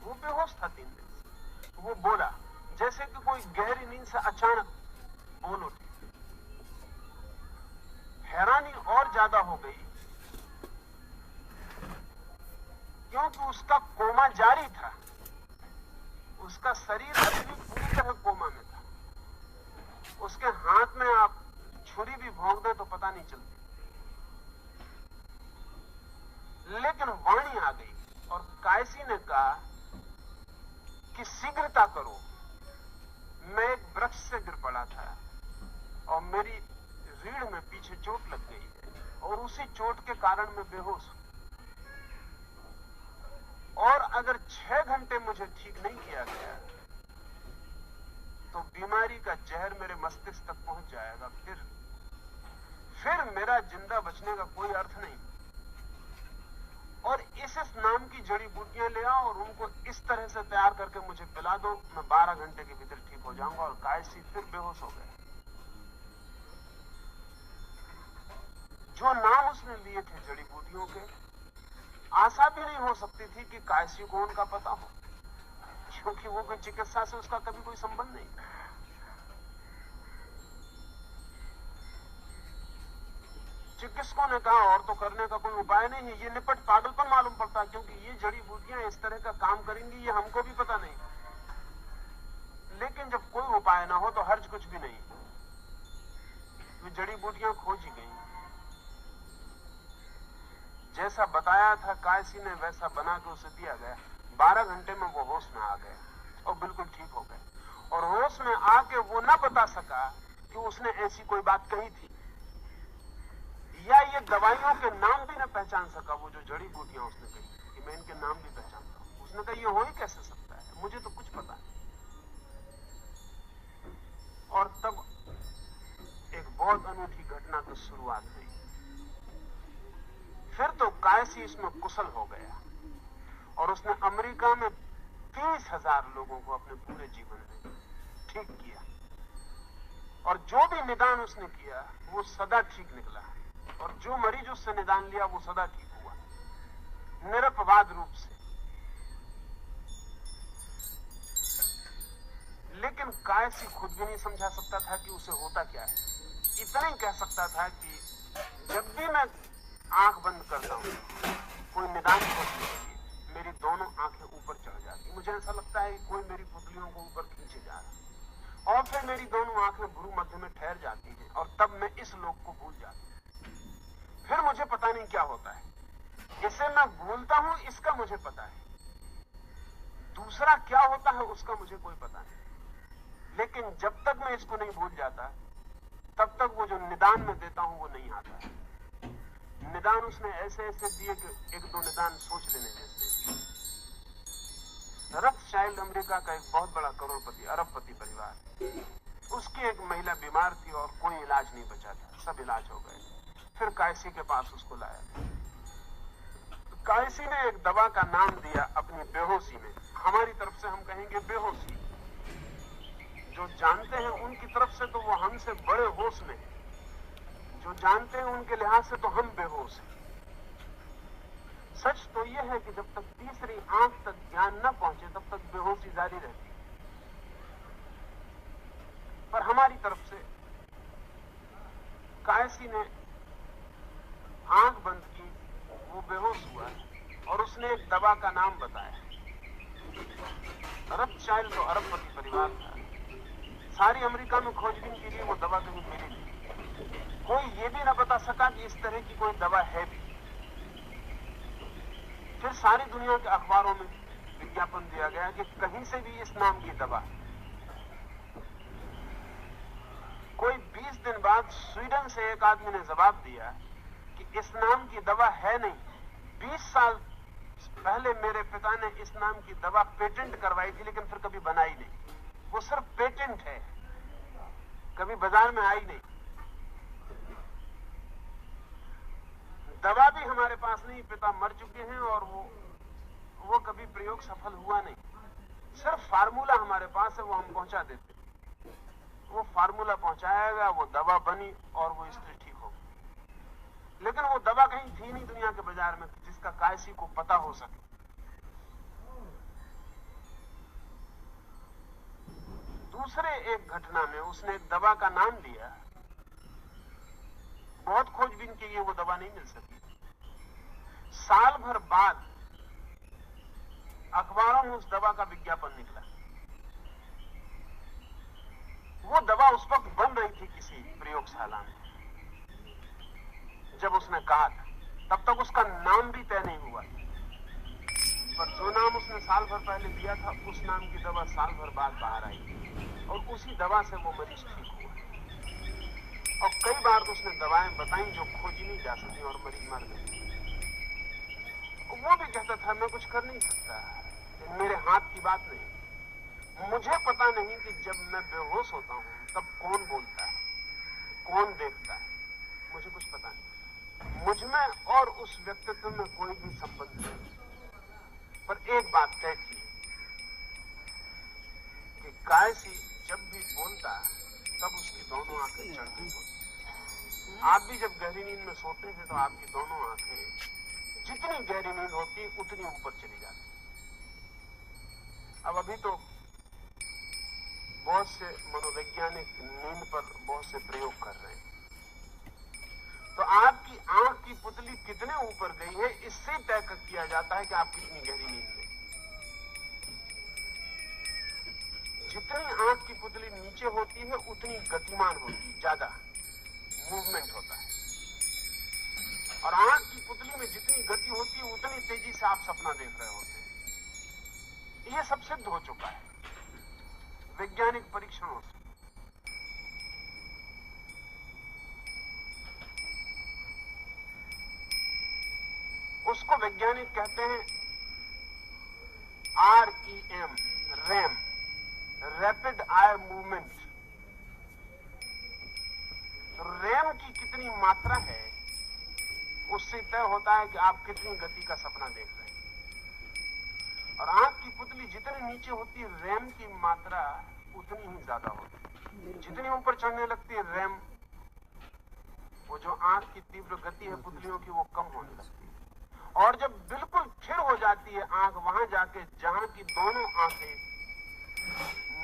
वो बेहोश था 3 दिन से, वो बोला जैसे कि कोई गहरी नींद से अचानक बोल उठे। हैरानी और ज्यादा हो गई क्योंकि उसका कोमा जारी था, उसका शरीर अभी भी पूरी तरह कोमा में था। उसके हाथ में आप छुरी भी भोंक दे तो पता नहीं चलती, लेकिन वाणी आ गई और कायसी ने कहा कि शीघ्रता करो, मैं एक वृक्ष से गिर पड़ा था और मेरी रीढ़ में पीछे चोट लग गई है, और उसी चोट के कारण मैं बेहोश हूं, और अगर 6 घंटे मुझे ठीक नहीं किया गया तो बीमारी का जहर मेरे मस्तिष्क तक पहुंच जाएगा, फिर मेरा जिंदा बचने का कोई अर्थ नहीं। और इस नाम की जड़ी बूटियां ले आओ और उनको इस तरह से तैयार करके मुझे पिला दो, मैं 12 घंटे के भीतर ठीक हो जाऊंगा। और कायसी फिर बेहोश हो गया। जो नाम उसने लिए थे जड़ी बूटियों के, आशा भी नहीं हो सकती थी कि कायसी को उनका पता हो, क्योंकि वो कोई चिकित्सा से उसका कभी कोई संबंध नहीं। चिकित्सकों ने कहा और तो करने का कोई उपाय नहीं है, ये निपट पागलपन मालूम पड़ता है, क्योंकि ये जड़ी बूटियां इस तरह का काम करेंगी ये हमको भी पता नहीं। लेकिन जब कोई उपाय ना हो तो हर्ज कुछ भी नहीं, वे जड़ी बूटियां खोजी गई। जैसा बताया था कायसी ने वैसा बना के उसे दिया गया। 12 घंटे में वो होश में आ गए और बिल्कुल ठीक हो गए। और होश में आके वो ना बता सका कि उसने ऐसी कोई बात कही थी, या ये दवाइयों के नाम भी ना पहचान सका। वो जो जड़ी बूटियां उसने कही कि मैं इनके नाम भी पहचानता हूं, उसने कहा ये हो ही कैसे सकता है, मुझे तो कुछ पता नहीं। और तब एक बहुत अनूठी घटना की शुरुआत हुई। फिर तो कायसी इसमें कुशल हो गया और उसने अमेरिका में 30,000 लोगों को अपने पूरे जीवन में ठीक किया। और जो भी निदान उसने किया वो सदा ठीक निकला, और जो मरीज उससे निदान लिया वो सदा ठीक हुआ, निरपवाद रूप से। लेकिन कायसी खुद भी नहीं समझा सकता था कि उसे होता क्या है। इतना ही कह सकता था कि जब भी मैं आंख बंद करता हूं कोई निदान खोजने के लिए, मेरी दोनों आंखें ऊपर चढ़ जाती। मुझे ऐसा लगता है कि कोई मेरी पुतलियों को ऊपर खींचे जा रहा है, और फिर मेरी दोनों आंखें भ्रू मध्य में ठहर जाती हैं, और तब मैं इस लोक को भूल जाता हूं। फिर मुझे पता नहीं क्या होता है, इसे मैं भूलता हूं, इसका मुझे पता है। दूसरा क्या होता है उसका मुझे कोई पता नहीं। लेकिन जब तक मैं इसको नहीं भूल जाता तब तक वो जो निदान मैं देता हूं वो नहीं आता है। निदान उसने ऐसे ऐसे दिए कि एक दो निदान सोच लेने जैसे। रथशाइल्ड अमेरिका का एक बहुत बड़ा करोड़पति अरबपति परिवार, उसकी एक महिला बीमार थी और कोई इलाज नहीं बचा था, सब इलाज हो गए। फिर कायसी के पास उसको लाया। तो कायसी ने एक दवा का नाम दिया अपनी बेहोशी में। हमारी तरफ से हम कहेंगे बेहोशी, जो जानते हैं उनकी तरफ से तो वो हमसे बड़े होश में, जो जानते हैं उनके लिहाज से तो हम बेहोश हैं। सच तो यह है कि जब तक तीसरी आंख तक ज्ञान न पहुंचे तब तक बेहोशी जारी रहती है। पर हमारी तरफ से कायसी ने आंख बंद की, वो बेहोश हुआ और उसने एक दवा का नाम बताया। रथशाइल्ड तो अरबपति परिवार था, सारी अमेरिका में खोजबीन के लिए वो दवा कहीं मिली नहीं। कोई ये भी ना बता सका कि इस तरह की कोई दवा है भी। फिर सारी दुनिया के अखबारों में विज्ञापन दिया गया कि कहीं से भी इस नाम की दवा। कोई 20 दिन बाद स्वीडन से एक आदमी ने जवाब दिया कि इस नाम की दवा है नहीं। 20 साल पहले मेरे पिता ने इस नाम की दवा पेटेंट करवाई थी, लेकिन फिर कभी बनाई नहीं। वो सिर्फ पेटेंट है, कभी बाजार में आई नहीं। दवा भी हमारे पास नहीं, पिता मर चुके हैं और वो कभी प्रयोग सफल हुआ नहीं। सिर्फ फार्मूला हमारे पास है, वो हम पहुंचा देते। वो फार्मूला पहुंचाया गया, वो दवा बनी और वो स्त्री ठीक हो गई। लेकिन वो दवा कहीं थी नहीं दुनिया के बाजार में जिसका कायसी को पता हो सके। दूसरे एक घटना में उसने एक दवा का नाम लिया, बहुत खोजबीन के लिए वो दवा नहीं मिल सकी। साल भर बाद अखबारों में उस दवा का विज्ञापन निकला। वो दवा उस वक्त बन रही थी किसी प्रयोगशाला में जब उसने कहा था, तब तक उसका नाम भी तय नहीं हुआ। पर जो नाम उसने साल भर पहले दिया था उस नाम की दवा साल भर बाद बाहर आई और उसी दवा से वो मरीज ठीक हुआ। और कई बार तो उसने दवाएं बताई जो खोजी नहीं जा सकी और मरीज मर गए। वो भी कहता था मैं कुछ कर नहीं सकता, मेरे हाथ की बात नहीं। मुझे पता नहीं कि जब मैं बेहोश होता हूं तब कौन बोलता है, कौन देखता है, मुझे कुछ पता नहीं। मुझमें और उस व्यक्तित्व में कोई भी संबंध नहीं। पर एक बात तय थी कि कायसी जब भी बोलता तब उसकी दोनों आंखें चढ़ती होती। आप भी जब गहरी नींद में सोते थे तो आपकी दोनों आंखें जितनी गहरी नींद होती है उतनी ऊपर चली जाती है। अब अभी तो बहुत से मनोवैज्ञानिक नींद पर बहुत से प्रयोग कर रहे हैं। तो आपकी आंख की पुतली कितने ऊपर गई है इससे तय किया जाता है कि आप कितनी गहरी नींद में। जितनी आंख की पुतली नीचे होती है उतनी गतिमान होती है, ज्यादा मूवमेंट होता है। और आंख की पुतली में जितनी गति होती है उतनी तेजी से आप सपना देख रहे होते हैं। यह सब सिद्ध हो चुका है वैज्ञानिक परीक्षणों से। उसको वैज्ञानिक कहते हैं REM, RAM, rapid eye movement. तो रैम की कितनी मात्रा है उससे तय होता है कि आप कितनी गति का सपना देख रहे हैं। और आंख की पुतली जितनी नीचे होती है रैम की मात्रा उतनी ही ज्यादा होती है। जितनी ऊपर चढ़ने लगती है रैम, वो जो आंख की तीव्र गति है पुतलियों की वो कम होने लगती है। और जब बिल्कुल फिर हो जाती है आंख, वहां जाके जहां की दोनों आंखें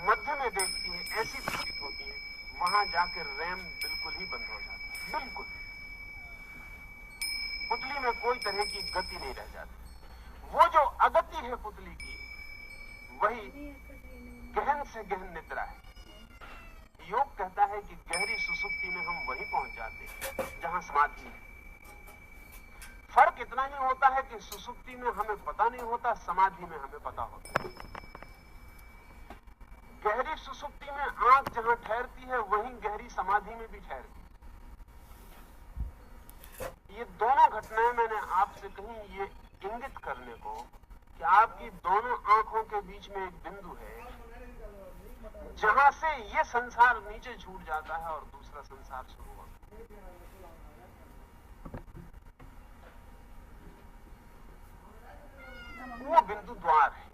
मध्य में देखती है ऐसी प्रतीत होती है, वहां जाके रैम बिल्कुल ही बंद हो जाता है। बिल्कुल पुतली में कोई तरह की गति नहीं रह जाती। वो जो अगति है पुतली की वही गहन से गहन निद्रा है। योग कहता है कि गहरी सुसुप्ति में हम वहीं पहुंच जाते हैं जहां समाधि है। फर्क इतना ही होता है कि सुसुप्ति में हमें पता नहीं होता, समाधि में हमें पता होता है। गहरी सुसुप्ति में आंख जहां ठहरती है वहीं गहरी समाधि में भी ठहरती है। ये दोनों घटनाएं मैंने आपसे कही ये इंगित करने को कि आपकी दोनों आंखों के बीच में एक बिंदु है जहां से ये संसार नीचे छूट जाता है और दूसरा संसार शुरू होता है। वो बिंदु द्वार है।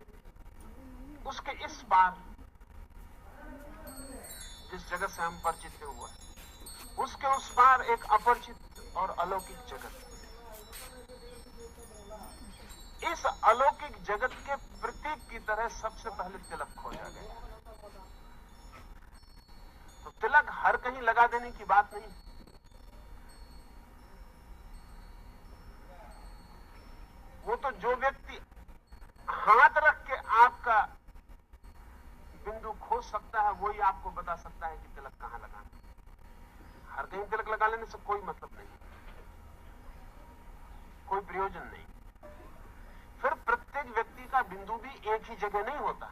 उसके इस पार जिस जगत से हम परिचित हुआ है उसके उस पार एक अपरिचित और अलौकिक जगत है। इस अलौकिक जगत के प्रतीक की तरह सबसे पहले तिलक खोजा गया। तो तिलक हर कहीं लगा देने की बात नहीं। वो तो जो व्यक्ति हाथ रख के आपका बिंदु खोज सकता है वही आपको बता सकता है कि तिलक कहां लगाना। हर कहीं तिलक लगा लेने से कोई मतलब नहीं, कोई प्रयोजन नहीं। फिर प्रत्येक व्यक्ति का बिंदु भी एक ही जगह नहीं होता।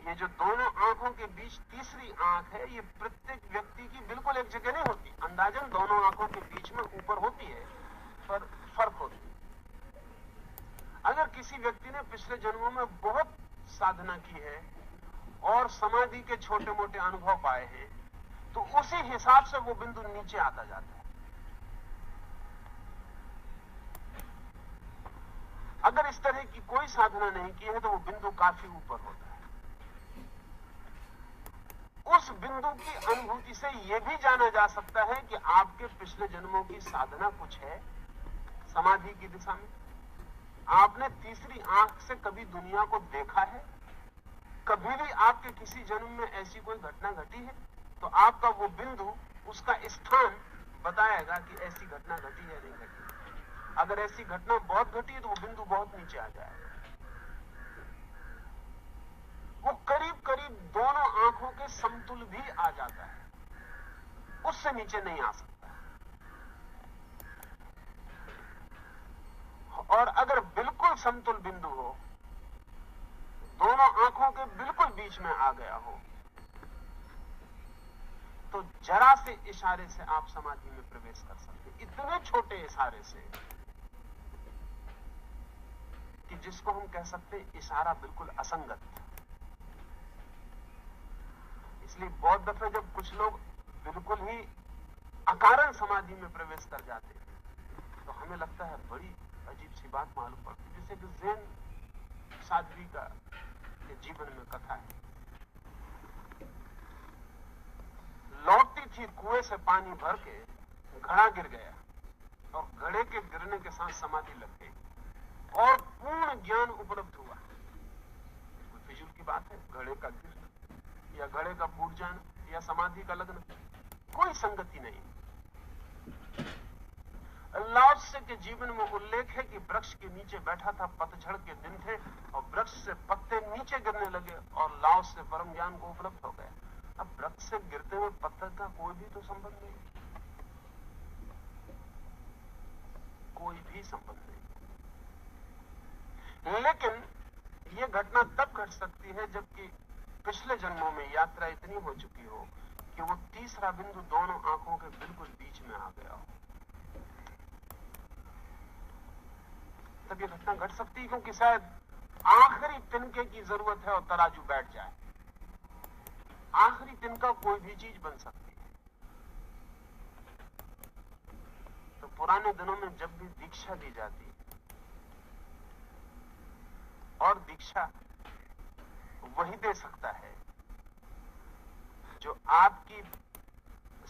ये जो दोनों आंखों के बीच तीसरी आंख है ये प्रत्येक व्यक्ति की बिल्कुल एक जगह नहीं होती। अंदाजन दोनों आंखों के बीच में ऊपर होती है पर फर्क होती है। अगर किसी व्यक्ति ने पिछले जन्मों में बहुत साधना की है और समाधि के छोटे मोटे अनुभव पाए हैं तो उसी हिसाब से वो बिंदु नीचे आता जाता है। अगर इस तरह की कोई साधना नहीं की है तो वो बिंदु काफी ऊपर होता है। उस बिंदु की अनुभूति से यह भी जाना जा सकता है कि आपके पिछले जन्मों की साधना कुछ है समाधि की दिशा में। आपने तीसरी आंख से कभी दुनिया को देखा है? कभी भी आपके किसी जन्म में ऐसी कोई घटना घटी है? तो आपका वो बिंदु उसका स्थान बताएगा कि ऐसी घटना घटी है नहीं घटी। अगर ऐसी घटना बहुत घटी है तो वो बिंदु बहुत नीचे आ जाएगा। वो करीब करीब दोनों आंखों के समतुल भी आ जाता है, उससे नीचे नहीं आ सकता। और अगर बिल्कुल समतुल बिंदु हो, दोनों आंखों के बिल्कुल बीच में आ गया हो, तो जरा से इशारे से आप समाधि में प्रवेश कर सकते। इतने छोटे इशारे से कि जिसको हम कह सकते हैं इशारा बिल्कुल असंगत। इसलिए बहुत दफे जब कुछ लोग बिल्कुल ही अकारण समाधि में प्रवेश कर जाते हैं तो हमें लगता है बड़ी अजीब सी बात मालूम पड़ती है। जैसे कि ज़ेन साध्वी का जीवन में कथा है। लौटती थी कुएं से पानी भर के घड़ा गिर गया और घड़े के गिरने के साथ समाधि लग गई और पूर्ण ज्ञान उपलब्ध हुआ। कोई फिजूल की बात है? घड़े का गिरना या घड़े का फूट जाना या समाधि का लगना, कोई संगति नहीं। लाओ त्से के जीवन में उल्लेख है कि वृक्ष के नीचे बैठा था, पतझड़ के दिन थे और वृक्ष से पत्ते नीचे गिरने लगे और लाओ से परम ज्ञान को उपलब्ध हो गया। अब वृक्ष से गिरते हुए पत्थर का कोई भी तो संबंध नहीं, कोई भी संबंध नहीं। लेकिन यह घटना तब घट सकती है जबकि पिछले जन्मों में यात्रा इतनी हो चुकी हो कि वो तीसरा बिंदु दोनों आंखों के बिल्कुल बीच में आ गया हो, तब ये घटना घट सकती है। क्योंकि शायद आखिरी तिनके की जरूरत है और तराजू बैठ जाए। आखिरी तिनका कोई भी चीज बन सकती है। तो पुराने दिनों में जब भी दीक्षा दी जाती है, और दीक्षा वही दे सकता है जो आपकी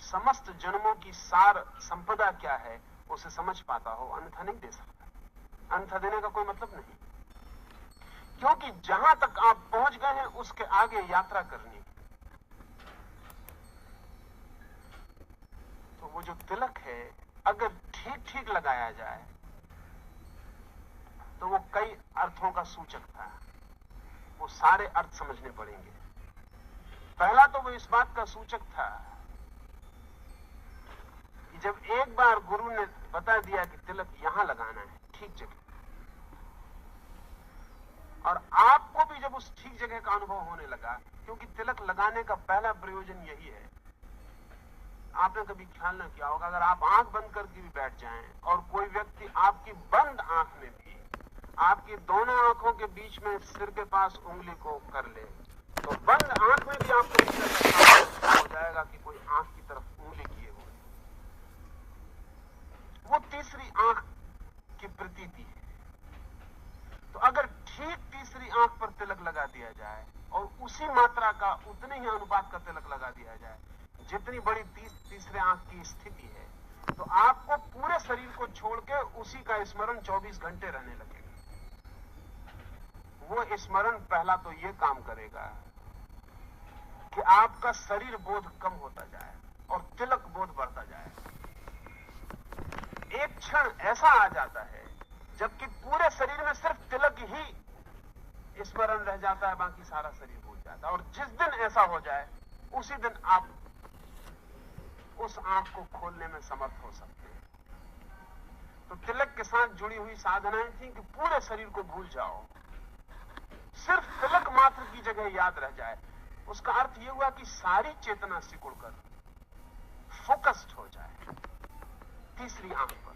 समस्त जन्मों की सार संपदा क्या है उसे समझ पाता हो, अन्यथा नहीं दे सकता। अन्यथा देने का कोई मतलब नहीं, क्योंकि जहां तक आप पहुंच गए हैं उसके आगे यात्रा करनी है। तो वो जो तिलक है अगर ठीक ठीक लगाया जाए तो वो कई अर्थों का सूचक था। वो सारे अर्थ समझने पड़ेंगे। पहला तो वो इस बात का सूचक था कि जब एक बार गुरु ने बता दिया कि तिलक यहां लगाना है, ठीक जगह, और आपको भी जब उस ठीक जगह का अनुभव होने लगा, क्योंकि तिलक लगाने का पहला प्रयोजन यही है। आपने कभी ख्याल न किया होगा, अगर आप आंख बंद करके भी बैठ जाएं और कोई व्यक्ति आपकी बंद आंख में भी आपकी दोनों आंखों के बीच में सिर के पास उंगली को कर ले, तो बंद आंख में भी आपको हो जाएगा कि कोई आंख की तरफ उंगली किए हुए। वो तीसरी आंख की प्रतीति है। तो अगर ठीक तीसरी आंख पर तिलक लगा दिया जाए और उसी मात्रा का, उतने ही अनुपात का तिलक लगा दिया जाए जितनी बड़ी तीसरे आंख की स्थिति है, तो आपको पूरे शरीर को छोड़ के उसी का स्मरण 24 घंटे रहने लगेगा। वो स्मरण पहला तो ये काम करेगा कि आपका शरीर बोध कम होता जाए और तिलक बोध बढ़ता जाए। एक क्षण ऐसा आ जाता है जबकि पूरे शरीर में सिर्फ तिलक ही स्मरण रह जाता है, बाकी सारा शरीर भूल जाता है। और जिस दिन ऐसा हो जाए उसी दिन आप उस आंख को खोलने में समर्थ हो सकते हैं। तो तिलक के साथ जुड़ी हुई साधनाएं थी कि पूरे शरीर को भूल जाओ, सिर्फ तिलक मात्र की जगह याद रह जाए। उसका अर्थ यह हुआ कि सारी चेतना सिकुड़कर फोकस्ड हो जाए तीसरी आंख पर।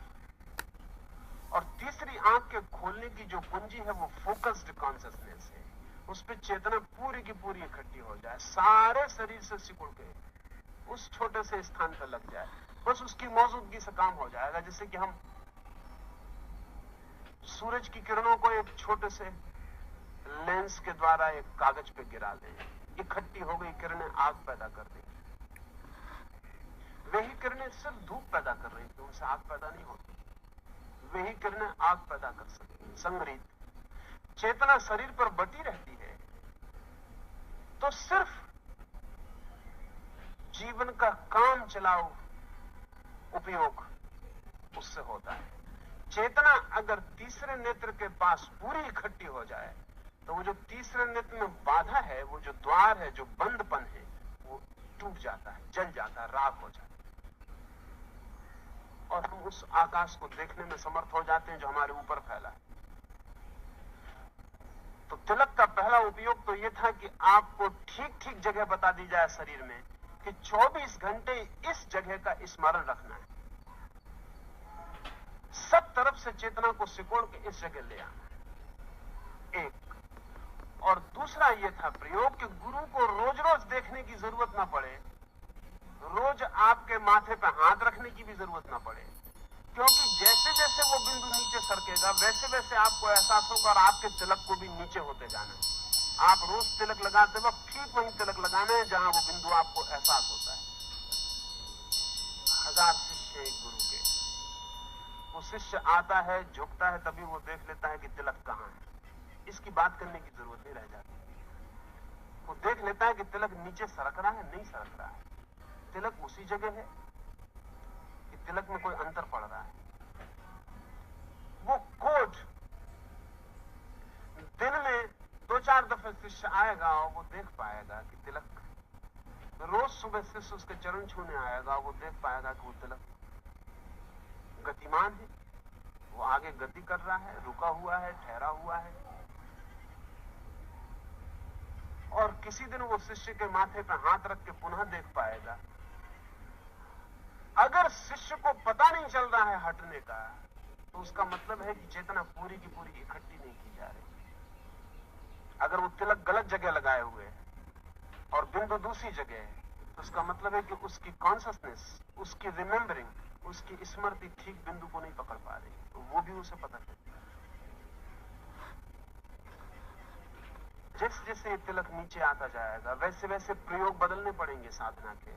और तीसरी आंख के खोलने की जो कुंजी है वो फोकस्ड कॉन्शियसनेस है। उस पर चेतना पूरी की पूरी इकट्ठी हो जाए, सारे शरीर से सिकुड़ के उस छोटे से स्थान पर लग जाए, बस उसकी मौजूदगी से काम हो जाएगा। जैसे कि हम सूरज की किरणों को एक छोटे से लेंस के द्वारा एक कागज पे गिरा दें, इकट्ठी हो गई किरणें आग पैदा कर देंगी। वही किरणें सिर्फ धूप पैदा कर रही थी, उनसे आग पैदा नहीं होती। वही किरणें आग पैदा कर सकती। संग्रहित चेतना शरीर पर बटी रहती है तो सिर्फ जीवन का काम चलाओ उपयोग उससे होता है। चेतना अगर तीसरे नेत्र के पास पूरी इकट्ठी हो जाए तो वो जो तीसरे नेत्र में बाधा है, वो जो द्वार है, जो बंदपन है, वो टूट जाता है, जल जाता है, राख हो जाता है, और हम उस आकाश को देखने में समर्थ हो जाते हैं जो हमारे ऊपर फैला है। तो तिलक का पहला उपयोग तो यह था कि आपको ठीक ठीक जगह बता दी जाए शरीर में कि 24 घंटे इस जगह का स्मरण रखना है, सब तरफ से चेतना को सिकोड़ के इस जगह ले आना। एक और दूसरा यह था प्रयोग कि गुरु को रोज रोज देखने की जरूरत ना पड़े, रोज आपके माथे पे हाथ रखने की भी जरूरत ना पड़े, क्योंकि जैसे जैसे वो बिंदु नीचे सरकेगा वैसे वैसे आपको एहसास होगा और आपके तिलक को भी नीचे होते जाना है। आप रोज तिलक लगाते वक्त ठीक वहीं तिलक लगाना है जहां वो बिंदु आपको एहसास होता है। 1000 शिष्य पीछे एक गुरु के। वो शिष्य आता है, झुकता है, तभी वो देख लेता है कि तिलक कहाँ है। इसकी बात करने की जरूरत नहीं रह जाती। वो देख लेता है कि तिलक नीचे सरक रहा है, नहीं सरक रहा है, तिलक उसी जगह है कि तिलक में कोई अंतर पड़ रहा है। वो कोट दिन में 2-4 दफे शिष्य आएगा और वो देख पाएगा कि तिलक, रोज सुबह शिष्य उसके चरण छूने आएगा, वो देख पाएगा कि वो तिलक गतिमान है, वो आगे गति कर रहा है, रुका हुआ है, ठहरा हुआ है। और किसी दिन वो शिष्य के माथे पर हाथ रख के पुनः देख पाएगा। अगर शिष्य को पता नहीं चल रहा है हटने का, तो उसका मतलब है कि चेतना पूरी की पूरी इकट्ठी नहीं की जा रही। अगर वो तिलक गलत जगह लगाए हुए है और बिंदु दूसरी जगह है, तो उसका मतलब है कि उसकी कॉन्शियसनेस, उसकी रिमेम्बरिंग, उसकी स्मृति ठीक बिंदु को नहीं पकड़ पा रही, तो वो भी उसे पता चलता है। जैसे जैसे ये तिलक नीचे आता जाएगा, वैसे वैसे प्रयोग बदलने पड़ेंगे साधना के।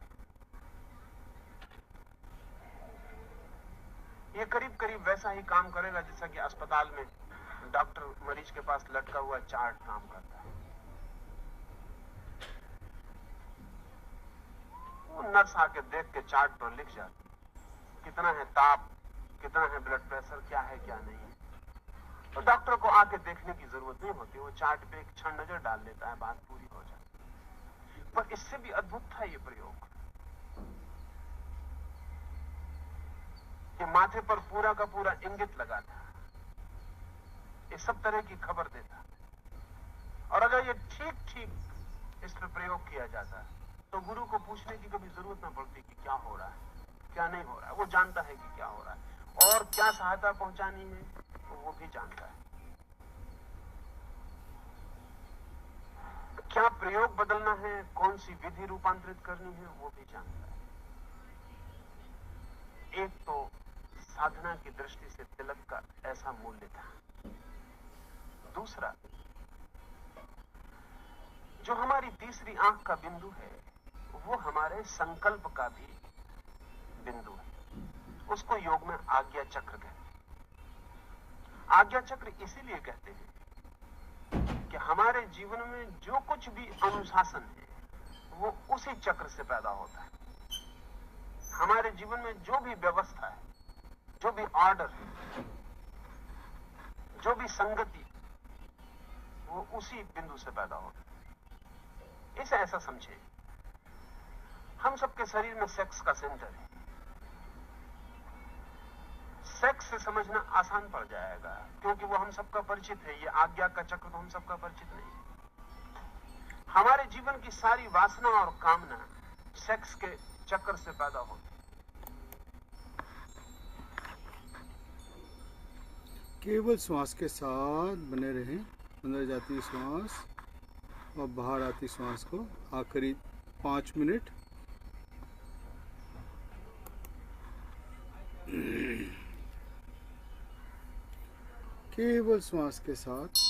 ये करीब करीब वैसा ही काम करेगा जैसा कि अस्पताल में डॉक्टर मरीज के पास लटका हुआ चार्ट काम करता है। वो नर्स आके देख के चार्ट पर लिख जाती, कितना है ताप, कितना है ब्लड प्रेशर, क्या है क्या नहीं है। तो डॉक्टर को आके देखने की जरूरत नहीं होती, वो चार्ट पे एक क्षण नजर डाल लेता है, बात पूरी हो जाती। पर इससे भी अद्भुत था ये प्रयोग कि माथे पर पूरा का पूरा इंगित लगा था, ये सब तरह की खबर देता। और अगर ये ठीक ठीक इस पर प्रयोग किया जाता तो गुरु को पूछने की कभी जरूरत ना पड़ती कि क्या हो रहा है, क्या नहीं हो रहा है। वो जानता है कि क्या हो रहा है और क्या सहायता पहुंचानी है, तो वो भी जानता है। क्या प्रयोग बदलना है, कौन सी विधि रूपांतरित करनी है, वो भी जानता है। एक तो साधना की दृष्टि से तिलक का ऐसा मूल्य था। दूसरा, जो हमारी तीसरी आंख का बिंदु है, वो हमारे संकल्प का भी बिंदु है। उसको योग में आज्ञा चक्र कहते हैं। आज्ञा चक्र इसीलिए कहते हैं कि हमारे जीवन में जो कुछ भी अनुशासन है, वो उसी चक्र से पैदा होता है। हमारे जीवन में जो भी व्यवस्था है, जो भी ऑर्डर है, जो भी संगति, वो उसी बिंदु से पैदा होता है। इसे ऐसा समझे, हम सबके शरीर में सेक्स का सेंटर है। सेक्स से समझना आसान पड़ जाएगा क्योंकि वो हम सबका परिचित है। ये आज्ञा का चक्र तो हम सबका परिचित नहीं है। हमारे जीवन की सारी वासना और कामना सेक्स के चक्र से पैदा होती है। केवल श्वास के साथ बने रहें। अंदर जाती श्वास और बाहर आती श्वास को आखिरी 5 मिनट। केवल श्वास के साथ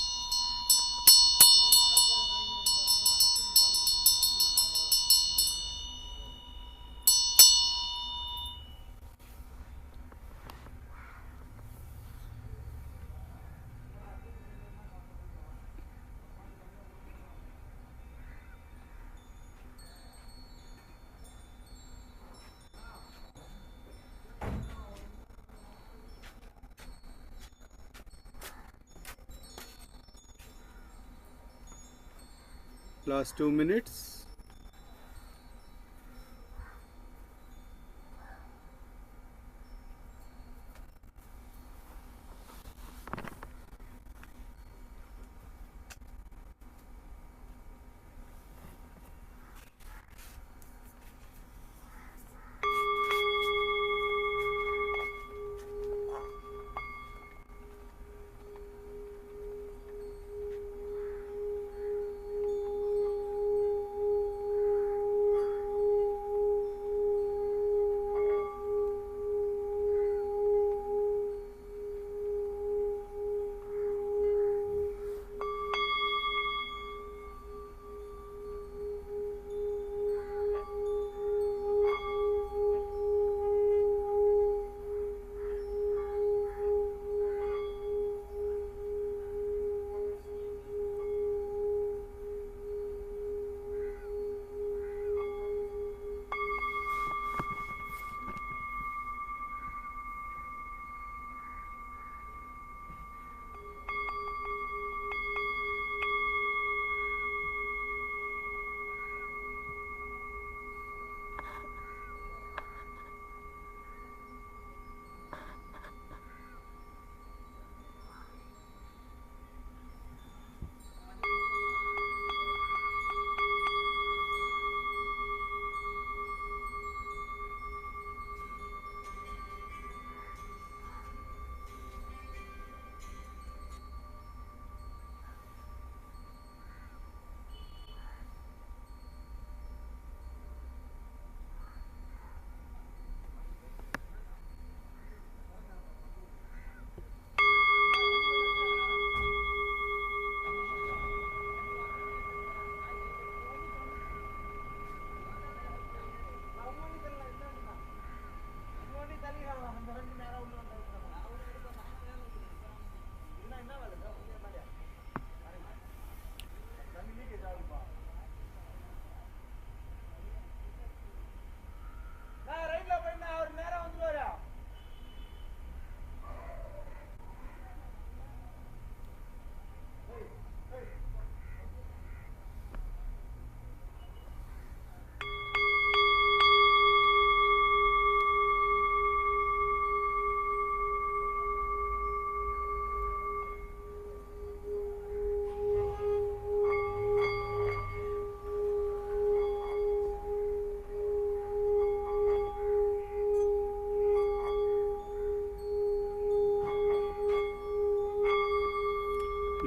last 2 minutes.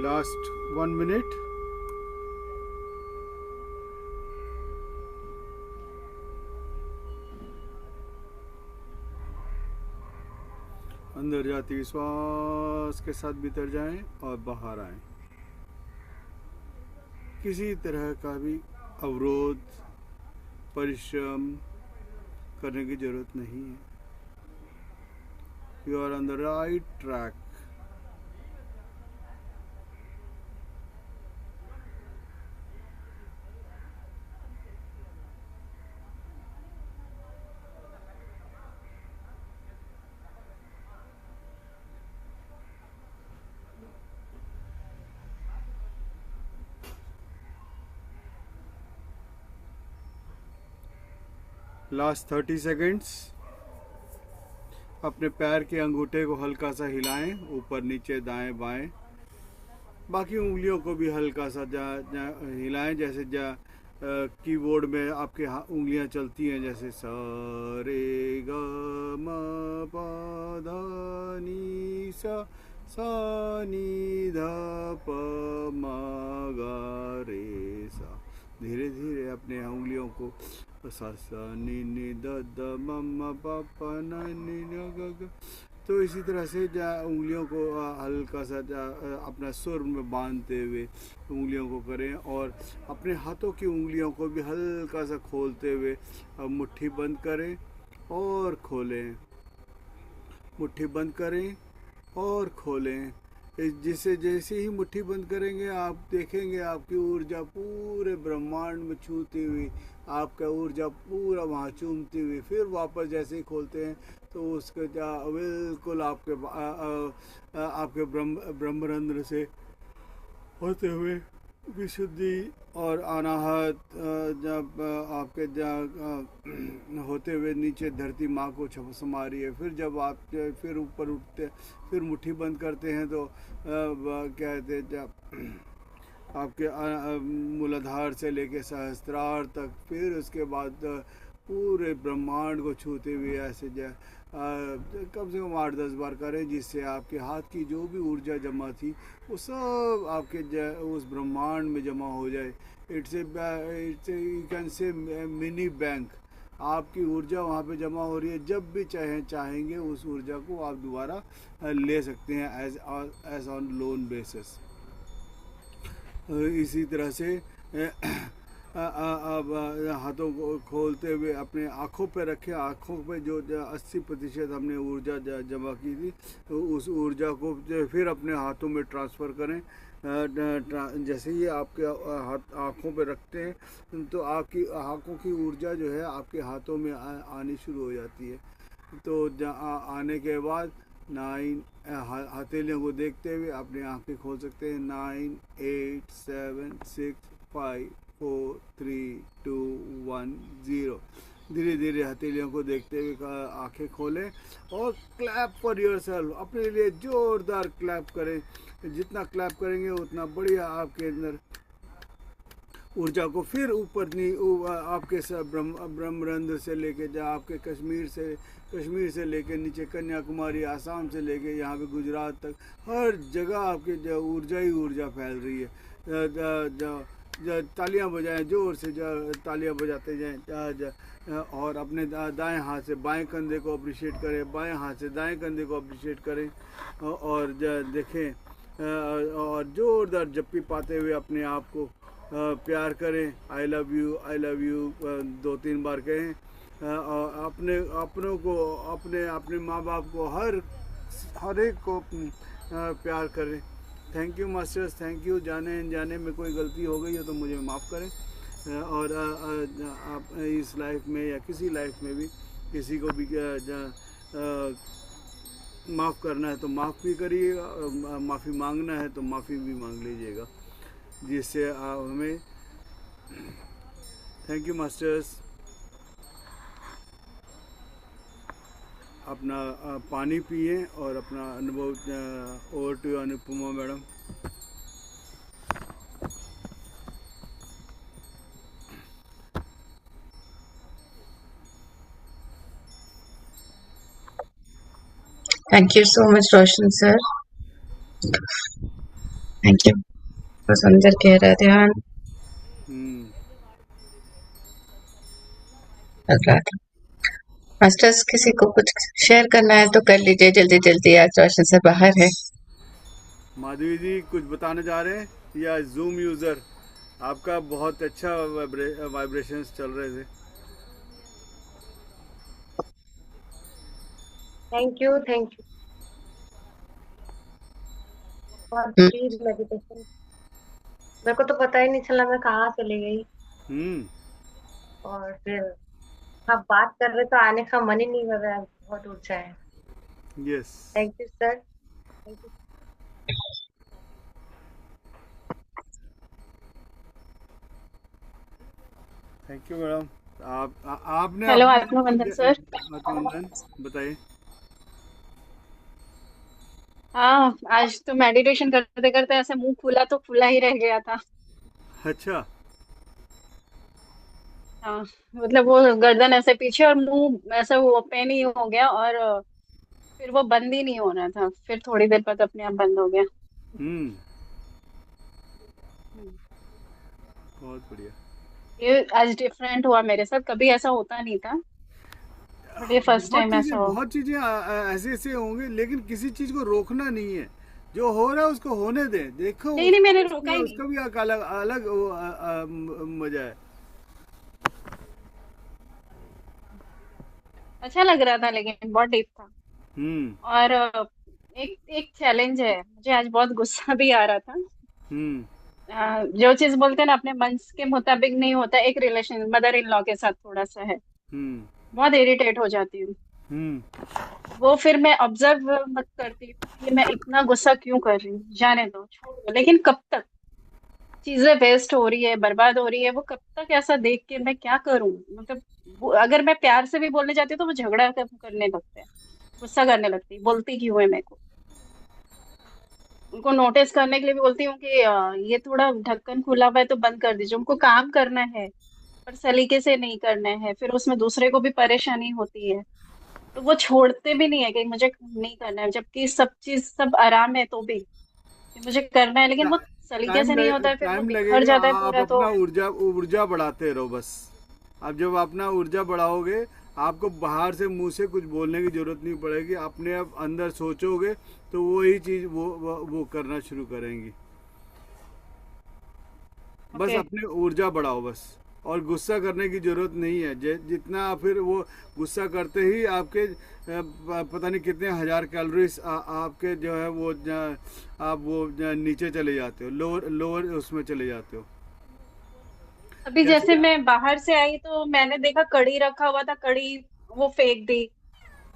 Last 1 minute. अंदर जाती हुई श्वास के साथ भीतर जाएं और बाहर आएं। किसी तरह का भी अवरोध, परिश्रम करने की जरूरत नहीं है। You are on the right track. Last 30 seconds. अपने पैर के अंगूठे को हल्का सा हिलाएं, ऊपर नीचे दाएं बाएं। बाकी उंगलियों को भी हल्का सा हिलाएं, जैसे कीबोर्ड में आपके उंगलियां चलती हैं, जैसे सा रे ग म प ध नि सा नि ध प म ग रे सा। धीरे धीरे अपने उंगलियों को सा सा नि नि द द म म प प न नि न ग ग। तो इसी तरह से उंगलियों को हल्का सा अपना सुर में बांधते हुए उंगलियों को करें, और अपने हाथों की उंगलियों को भी हल्का सा खोलते हुए मुट्ठी बंद करें और खोलें, मुट्ठी बंद करें और खोलें। जिसे जैसे ही मुट्ठी बंद करेंगे आप देखेंगे आपकी ऊर्जा पूरे ब्रह्मांड में छूती हुई, आपका ऊर्जा पूरा वहाँ चूमती हुई। फिर वापस जैसे ही खोलते हैं तो उसके बिल्कुल आपके ब्रह्मरंध्र से होते हुए विशुद्धि और अनाहत जब आपके होते हुए नीचे धरती माँ को समा रही है। फिर जब आप फिर ऊपर उठते, फिर मुट्ठी बंद करते हैं तो कहते हैं जब आपके मूलाधार से लेके सहस्त्रार तक, फिर उसके बाद पूरे ब्रह्मांड को छूते हुए ऐसे कम से कम 8-10 बार करें, जिससे आपके हाथ की जो भी ऊर्जा जमा थी वो सब आपके उस ब्रह्मांड में जमा हो जाए। It's you can say mini bank. आपकी ऊर्जा वहाँ पे जमा हो रही है, जब भी चाहेंगे उस ऊर्जा को आप दोबारा ले सकते हैं एज ऑन लोन बेसिस। इसी तरह से अब हाथों को खोलते हुए अपने आँखों पे रखें। आँखों पे जो 80% हमने ऊर्जा जमा की थी, उस ऊर्जा को फिर अपने हाथों में ट्रांसफ़र करें। जैसे ही आपके हाथ आँखों पे रखते हैं तो आपकी आँखों की ऊर्जा जो है आपके हाथों में आनी शुरू हो जाती है। तो आने के बाद 9 हथेलियों को देखते हुए अपनी आँखें खोल सकते हैं। 9 8 7 6 5 4 3 2 1 0। धीरे धीरे हथेलियों को देखते हुए आंखें खोलें और क्लैप फॉर योरसेल्फ। अपने लिए जोरदार क्लैप करें। जितना क्लैप करेंगे उतना बढ़िया आपके अंदर ऊर्जा को फिर ऊपर आपके ब्रह्मरंध्र से लेके आपके कश्मीर से लेके नीचे कन्याकुमारी, आसाम से लेके यहाँ पे गुजरात तक, हर जगह आपके ऊर्जा ही ऊर्जा फैल रही है। तालियां बजाएं, जोर से तालियां बजाते जाएं और अपने दाएं हाथ से बाएं कंधे को अप्रिशिएट करें, बाएं हाथ से दाएं कंधे को अप्रिशिएट करें और देखें और ज़ोरदार जप्पी पाते हुए अपने आप को प्यार करें। आई लव यू 2-3 बार कहें और अपनों को अपने माँ बाप को हर एक को प्यार करें। Thank you masters, thank you. जाने अनजाने में कोई गलती हो गई है तो मुझे माफ़ करें। और आप इस लाइफ में या किसी लाइफ में भी किसी को भी माफ़ करना है तो माफ़ भी करिएगा, माफ़ी मांगना है तो माफ़ी भी मांग लीजिएगा, जिससे आप हमें। Thank you masters. अपना पानी पिए और अपना अनुभव। Over to Anupama madam. Thank you so much, Roshan sir. Thank you. तो सुंदर गहरा ध्यान हम्म। लग रहा था। मास्टर्स, किसी को कुछ शेयर करना है तो कर लीजिए जल्दी जल्दी, आज रोशन से बाहर है। माधवी जी कुछ बताना चाह रहे हैं या जूम यूज़र? आपका बहुत अच्छा वाइब्रेशंस चल रहे थे। Thank you, thank you. बहुत हम्म, प्लीज मेडिटेशन, मेरे को तो पता ही नहीं चला मैं कहाँ चली गई। हम्म। और फिर आप बात कर रहे तो आने का मन ही नहीं कर रहा है, बहुत ऊंचा है। Yes. Thank you sir, thank you. Thank you madam. आपने हेलो अपने आत्मवंदन सर। आत्मवंदन बताइए। हाँ, आज तो मेडिटेशन करते करते ऐसे मुंह खुला तो खुला ही रह गया था। अच्छा। हाँ, मतलब वो गर्दन ऐसे पीछे और मुंह ऐसा वो ओपन ही हो गया, और फिर वो बंद ही नहीं हो रहा था, फिर थोड़ी देर बाद अपने आप बंद हो गया। हम्म। हम्म। बहुत बढ़िया। ये आज डिफरेंट हुआ मेरे साथ, कभी ऐसा होता नहीं था, बट ये फर्स्ट टाइम ऐसा हो। बहुत चीजें ऐसे ऐसे होंगे, लेकिन किसी चीज को रोकना नहीं है। जो हो रहा है उसको होने दें। देखो नहीं नहीं, मैंने रोका ही नहीं। उसका भी एक अलग अलग मजा है। अच्छा लग रहा था, लेकिन बहुत डीप था। हम्म। और एक एक चैलेंज है, मुझे आज बहुत गुस्सा भी आ रहा था। हम्म। जो चीज बोलते हैं ना अपने मन के मुताबिक नहीं होता, एक रिलेशन मदर इन लॉ के साथ थोड़ा सा है, हम्म। बहुत इरिटेट हो जाती हूँ। हम्म। वो फिर मैं ऑब्जर्व मत करती हूँ कि मैं इतना गुस्सा क्यों कर रही हूँ, जाने दो, छोड़ दो, लेकिन कब तक चीजें वेस्ट हो रही है, बर्बाद हो रही है, वो कब तक ऐसा देख के मैं क्या करूं। मतलब अगर मैं प्यार से भी बोलने जाती हूँ तो वो झगड़ा करने लगते हैं, गुस्सा करने लगती है, बोलती क्यों है मेरे को। उनको नोटिस करने के लिए भी बोलती हूँ कि ये थोड़ा ढक्कन खुला हुआ है तो बंद कर दीजिए, उनको काम करना है पर सलीके से नहीं करना है, फिर उसमें दूसरे को भी परेशानी होती है। तो वो छोड़ते भी नहीं है कि मुझे नहीं करना है, जबकि सब चीज सब आराम है तो भी कि मुझे करना है, लेकिन वो सलीके से नहीं होता है, फिर वो टाइम बिखर लगेगा। जाता है आप पूरा। तो अपना ऊर्जा ऊर्जा बढ़ाते रहो बस। आप जब अपना ऊर्जा बढ़ाओगे, आपको बाहर से मुंह से कुछ बोलने की जरूरत नहीं पड़ेगी। अपने आप अंदर सोचोगे तो वही चीज वो करना शुरू करेंगी। बस ओके। अपनी ऊर्जा बढ़ाओ बस। और गुस्सा करने की जरूरत नहीं है। जितना फिर वो गुस्सा करते ही आपके पता नहीं कितने हजार कैलोरीज आपके जो है वो आप वो नीचे चले जाते हो, लोअर लोअर उसमें चले जाते हो। अभी जैसे जैसे मैं बाहर से आई तो मैंने देखा कड़ी रखा हुआ था, कड़ी वो फेंक दी।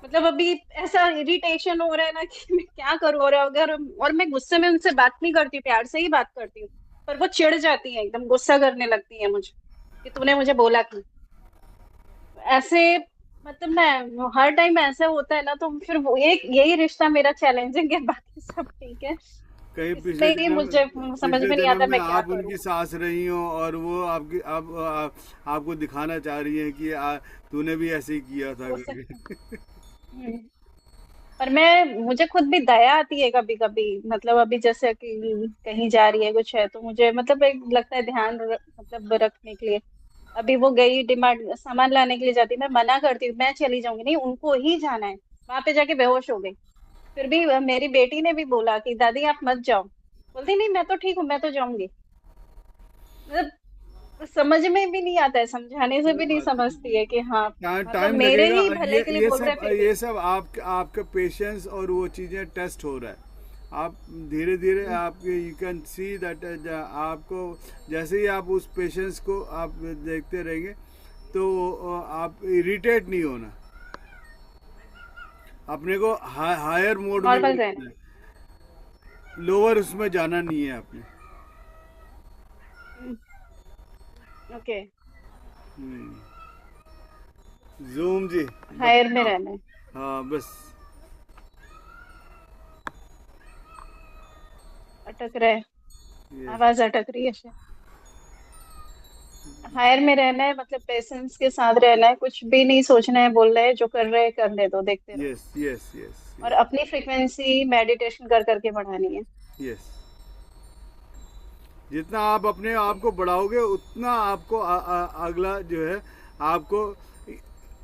मतलब अभी ऐसा इरिटेशन हो रहा है ना कि मैं क्या करूँ। और अगर और मैं गुस्से में उनसे बात नहीं करती, प्यार से ही बात करती हूँ, पर वो चिढ़ जाती है, एकदम गुस्सा करने लगती है मुझे कि तूने मुझे बोला क्यों, ऐसे। मतलब मैं हर टाइम ऐसा होता है ना, तो फिर वो एक यही रिश्ता मेरा चैलेंजिंग है, बाकी सब ठीक है। कहीं इसलिए ही मुझे समझ पिछले में नहीं जन्म आता में मैं क्या आप करूँ। उनकी सास रही हो और वो आपकी आपको दिखाना चाह रही है कि तूने भी ऐसे ही किया था हो सकता करके। है। पर मैं मुझे खुद भी दया आती है कभी कभी। मतलब अभी जैसे कि कहीं जा रही है कुछ है तो मुझे मतलब एक लगता है ध्यान मतलब रखने के लिए। अभी वो गई डिमांड सामान लाने के लिए जाती, मैं मना करती हूँ, मैं चली जाऊंगी नहीं, उनको ही जाना है। वहां पे जाके बेहोश हो गई। फिर भी मेरी बेटी ने भी बोला कि दादी आप मत जाओ, बोलती नहीं मैं तो ठीक हूँ, मैं तो जाऊंगी। मतलब समझ में भी नहीं आता है, समझाने से कोई भी नहीं बात नहीं। समझती है कि हाँ, मतलब टाइम मेरे लगेगा। ही भले के लिए बोल रहे हैं फिर भी। ये सब आपका पेशेंस और वो चीज़ें टेस्ट हो रहा है। आप धीरे धीरे आप यू कैन सी दैट आपको जैसे ही आप उस पेशेंस को आप देखते रहेंगे तो आप इरिटेट नहीं होना। अपने को हायर मोड में नॉर्मल रहना रखना है, लोअर उसमें जाना नहीं है आपने। है। ओके। जूम जी हायर में बताओ। रहना है। हाँ बस। अटक रहा है, ये आवाज अटक रही है शायद। हायर में रहना है, मतलब पेशेंस के साथ रहना है, कुछ भी नहीं सोचना है, बोल रहे हैं जो कर रहे हैं करने दो, देखते रहो। यस यस यस और यस अपनी फ्रिक्वेंसी मेडिटेशन कर करके बढ़ानी है। यस। जितना आप अपने आप को बढ़ाओगे उतना आपको अगला जो है आपको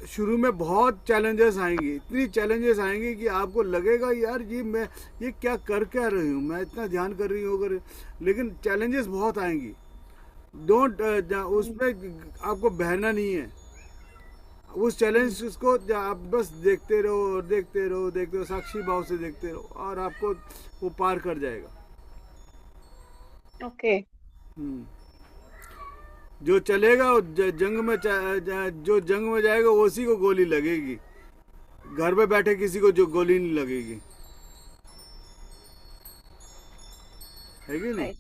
शुरू में बहुत चैलेंजेस आएंगी, इतनी चैलेंजेस आएंगी कि आपको लगेगा यार ये क्या कर क्या रही हूँ, मैं इतना ध्यान कर रही हूँ अगर, लेकिन चैलेंजेस बहुत आएंगी। डोंट उसमें आपको बहना नहीं है। उस चैलेंज को आप बस देखते रहो और देखते रहो, देखते रहो, साक्षी भाव से देखते रहो और आपको वो पार कर जाएगा। ओके। जो चलेगा वो जंग में जो जंग में जाएगा उसी को गोली लगेगी, घर पे बैठे किसी को जो गोली नहीं लगेगी, है कि नहीं?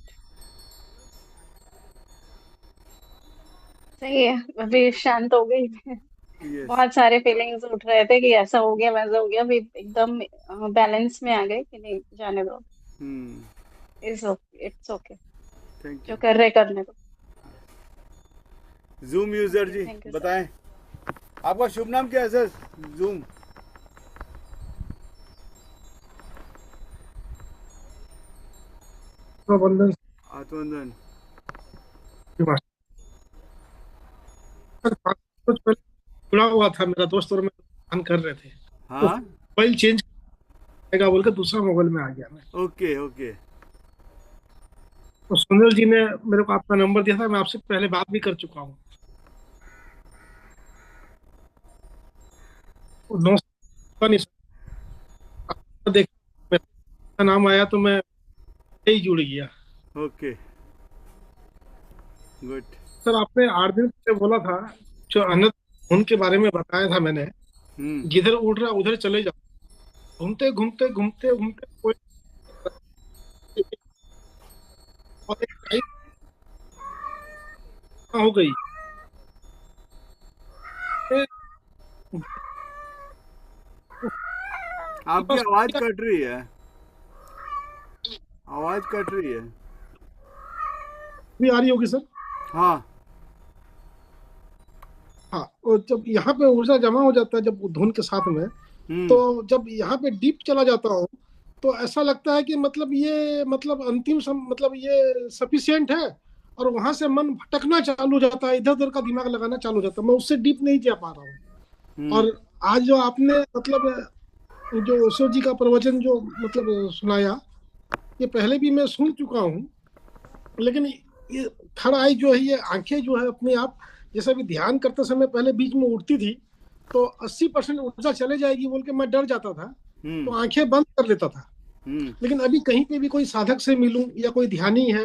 सही है, अभी शांत हो गई मैं। Yes. बहुत सारे फीलिंग्स उठ रहे थे कि ऐसा हो गया वैसा हो गया, अभी एकदम बैलेंस में आ गए कि नहीं जाने दो। इट्स ओके, जो कर रहे करने दो। जूम यूजर जी बताएं आपका शुभ नाम क्या है सर? जूम आत्मबंधन आत्मबंधन कुछ पहले जुड़ा हुआ था, मेरा दोस्त और मैं ध्यान कर रहे थे। हाँ, तो मोबाइल चेंज करेगा बोल के दूसरा मोबाइल में आ गया मैं। Okay okay. तो सुनील जी ने मेरे को आपका नंबर दिया था, मैं आपसे पहले बात भी कर चुका हूँ। देख नाम आया तो मैं यही जुड़ गया। Okay good. सर आपने 8 दिन से बोला था, जो अनंत उनके बारे में बताया था मैंने, जिधर उड़ रहा उधर चले जाओ, घूमते घूमते घूमते घूमते कोई हो गई। आपकी आवाज कट रही है, आवाज कट रही है। भी आ रही होगी सर? हाँ हाँ। और जब यहाँ पे ऊर्जा जमा हो जाता है जब धुन के साथ में, तो जब यहाँ पे डीप चला जाता हूँ तो ऐसा लगता है कि मतलब ये मतलब मतलब ये सफिशिएंट है, और वहां से मन भटकना चालू हो जाता है, इधर उधर का दिमाग लगाना चालू हो जाता है, मैं उससे डीप नहीं जा पा रहा हूँ। और आज जो आपने मतलब जो ओशो जी का प्रवचन जो मतलब सुनाया, ये पहले भी मैं सुन चुका हूँ, लेकिन ये थर्ड आई जो है, ये आंखें जो है अपने आप, जैसे भी ध्यान करते समय पहले बीच में उठती थी तो 80% ऊर्जा चले जाएगी बोल के मैं डर जाता था, तो आंखें बंद कर लेता था। लेकिन अभी कहीं पे भी कोई साधक से मिलूं या कोई ध्यानी है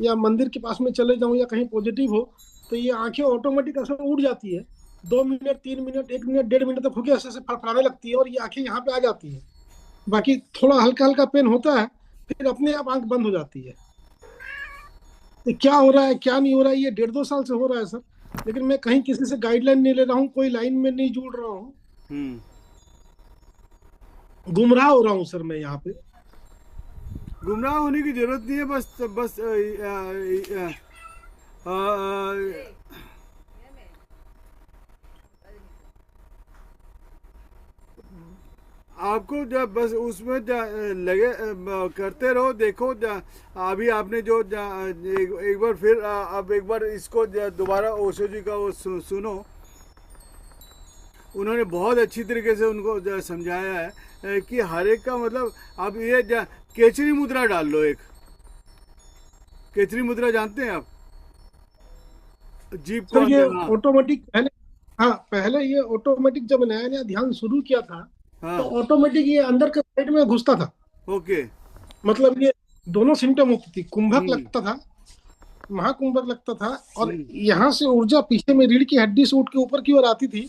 या मंदिर के पास में चले जाऊं या कहीं पॉजिटिव हो, तो ये आंखें ऑटोमेटिक ऐसे उड़ जाती है। 2 मिनट 3 मिनट 1 मिनट 1.5 मिनट तक होके ऐसे फड़फड़ाने लगती है और ये आंखें यहाँ पे आ जाती है। बाकी थोड़ा हल्का हल्का पेन होता है, फिर अपने आप आंख बंद हो जाती है। तो क्या हो रहा है क्या नहीं हो रहा है, ये 1.5-2 साल से हो रहा है सर, लेकिन मैं कहीं किसी से गाइडलाइन नहीं ले रहा हूँ, कोई लाइन में नहीं जुड़ रहा हूँ, गुमराह हो रहा हूँ सर। मैं यहाँ पे गुमराह होने की जरूरत नहीं है, बस आपको जब बस उसमें लगे करते रहो। देखो अभी आपने जो एक बार फिर अब एक बार इसको दोबारा ओशो जी का वो सुनो, उन्होंने बहुत अच्छी तरीके से उनको समझाया है कि हर एक का मतलब आप ये केचरी मुद्रा डाल लो। एक केचरी मुद्रा जानते हैं आप? जीप को ये ऑटोमेटिक पहले ये ऑटोमेटिक जब नया नया ध्यान शुरू किया था, तो ऑटोमेटिक ये अंदर के साइड में घुसता था। ओके। मतलब ये दोनों सिम्टम होती थी, कुंभक लगता था, महाकुंभक लगता था, और यहाँ से ऊर्जा पीछे में रीढ़ की हड्डी से उठ के ऊपर की ओर आती थी,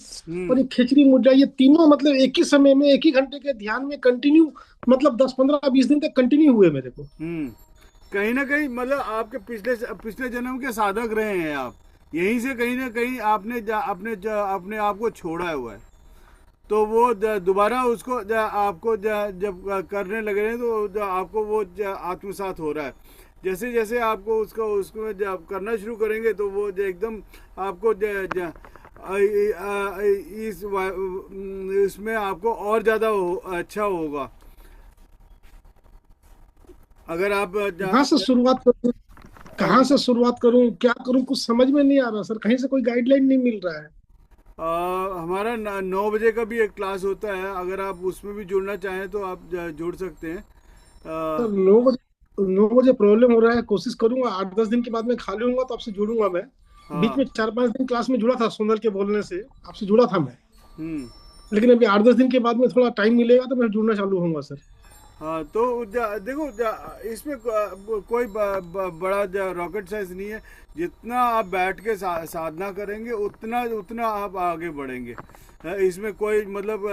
और ये खिचड़ी मुद्रा, ये तीनों मतलब एक ही समय में एक ही घंटे के ध्यान में कंटिन्यू, मतलब 10-15-20 दिन तक कंटिन्यू हुए मेरे को। कहीं ना कहीं मतलब आपके पिछले जन्म के साधक रहे हैं आप, यहीं से कहीं ना कहीं आपने अपने आप को छोड़ा हुआ है, तो वो दोबारा उसको आपको जब करने लगे हैं तो आपको वो आत्मसात हो रहा है। जैसे जैसे आपको उसको जब करना शुरू करेंगे तो वो एकदम आपको इसमें आपको और ज़्यादा अच्छा होगा अगर आप कहाँ से शुरुआत करें। कहाँ से शुरुआत करूं, क्या करूं, कुछ समझ में नहीं आ रहा सर, कहीं से कोई गाइडलाइन नहीं मिल रहा है। हमारा 9 बजे का भी एक क्लास होता है, अगर आप उसमें भी जुड़ना चाहें तो आप जुड़ सकते हैं। सर 9 बजे प्रॉब्लम हो रहा है, कोशिश करूंगा 8-10 दिन के बाद में खाली होऊंगा तो आपसे जुड़ूंगा मैं। बीच में 4-5 दिन क्लास में जुड़ा था, सोनल के बोलने से आपसे जुड़ा था मैं, लेकिन अभी 8-10 दिन के बाद में थोड़ा टाइम मिलेगा तो मैं जुड़ना चालू होऊंगा सर। हाँ तो देखो इसमें कोई बड़ा रॉकेट साइंस नहीं है। जितना आप बैठ के साधना करेंगे उतना उतना आप आगे बढ़ेंगे। इसमें कोई मतलब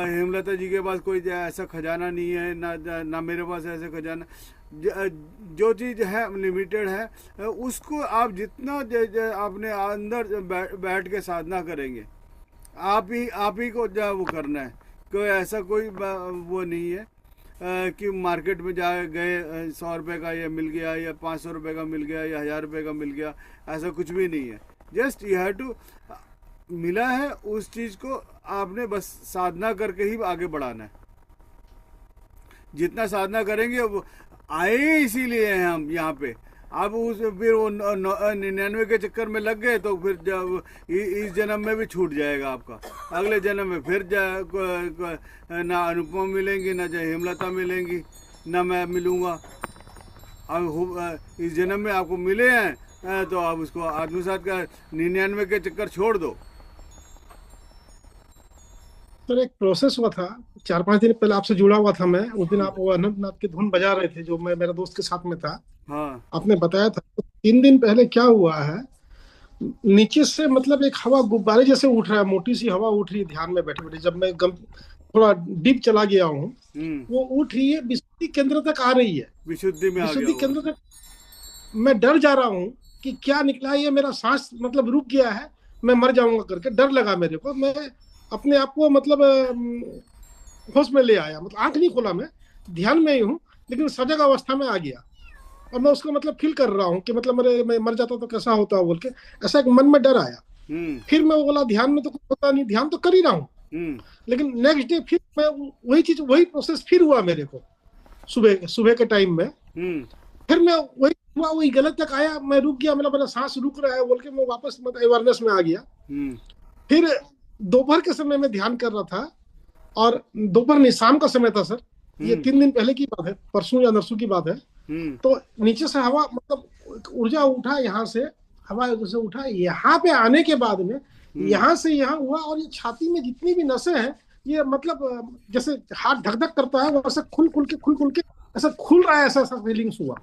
हेमलता जी के पास कोई ऐसा खजाना नहीं है, ना मेरे पास ऐसा खजाना। जो चीज़ है लिमिटेड है, उसको आप जितना अपने अंदर बैठ के साधना करेंगे, आप ही को वो करना है। कोई ऐसा कोई वो नहीं है कि मार्केट में जा गए 100 रुपये का ये मिल गया या 500 रुपये का मिल गया या 1000 रुपये का मिल गया, ऐसा कुछ भी नहीं है। जस्ट यू हैव टू, मिला है उस चीज़ को आपने बस साधना करके ही आगे बढ़ाना है। जितना साधना करेंगे वो आए, इसीलिए हैं हम यहाँ पे। अब उस फिर वो 99 के चक्कर में लग गए तो फिर जब इस जन्म में भी छूट जाएगा आपका, अगले जन्म में फिर ना अनुपमा मिलेंगी, ना हेमलता मिलेंगी, ना मैं मिलूँगा। अब इस जन्म में आपको मिले हैं तो आप उसको आत्मसात का 99 के चक्कर छोड़ दो। सर एक प्रोसेस हुआ था, 4-5 दिन पहले आपसे जुड़ा हुआ था मैं। उस दिन आप वो अनंतनाथ की धुन बजा रहे थे, जो मैं मेरे दोस्त के साथ में था। हाँ। आपने बताया था। तो 3 दिन पहले क्या हुआ है, नीचे से मतलब एक हवा गुब्बारे जैसे उठ रहा है, मोटी सी हवा उठ रही है ध्यान में बैठे बैठे। जब मैं थोड़ा डीप चला गया हूँ, वो उठ रही है, विशुद्धि केंद्र तक आ रही है। विशुद्धि में विशुद्धि केंद्र तक मैं डर जा रहा हूँ कि क्या निकला है ये, मेरा सांस मतलब रुक गया है, मैं मर जाऊंगा करके डर लगा मेरे को। मैं अपने आप को मतलब होश में ले आया, मतलब आंख नहीं खोला, मैं ध्यान में ही हूँ लेकिन सजग अवस्था में आ गया। और मैं उसको मतलब फील कर रहा हूँ कि मतलब मैं मर जाता तो कैसा होता बोल के, ऐसा एक मन में डर आया। फिर मैं बोला ध्यान में तो कुछ होता नहीं, ध्यान तो कर ही रहा हूँ। लेकिन नेक्स्ट डे फिर मैं वही प्रोसेस फिर हुआ मेरे को, सुबह के टाइम में। फिर मैं वही गलत तक आया, मैं रुक गया, मेरा सांस रुक रहा है बोल के मैं वापस मतलब अवेयरनेस में आ गया। फिर दोपहर के समय में ध्यान कर रहा था, और दोपहर नहीं शाम का समय था सर, ये 3 दिन पहले की बात है, परसों या नरसों की बात है। तो नीचे से हवा मतलब ऊर्जा उठा, यहाँ से हवा से उठा, यहाँ पे आने के बाद में यहाँ से यहाँ हुआ, और ये छाती में जितनी भी नसें हैं, ये मतलब जैसे हाथ धक धक करता है वैसे खुल खुल के ऐसा खुल रहा है, ऐसा फीलिंग्स हुआ।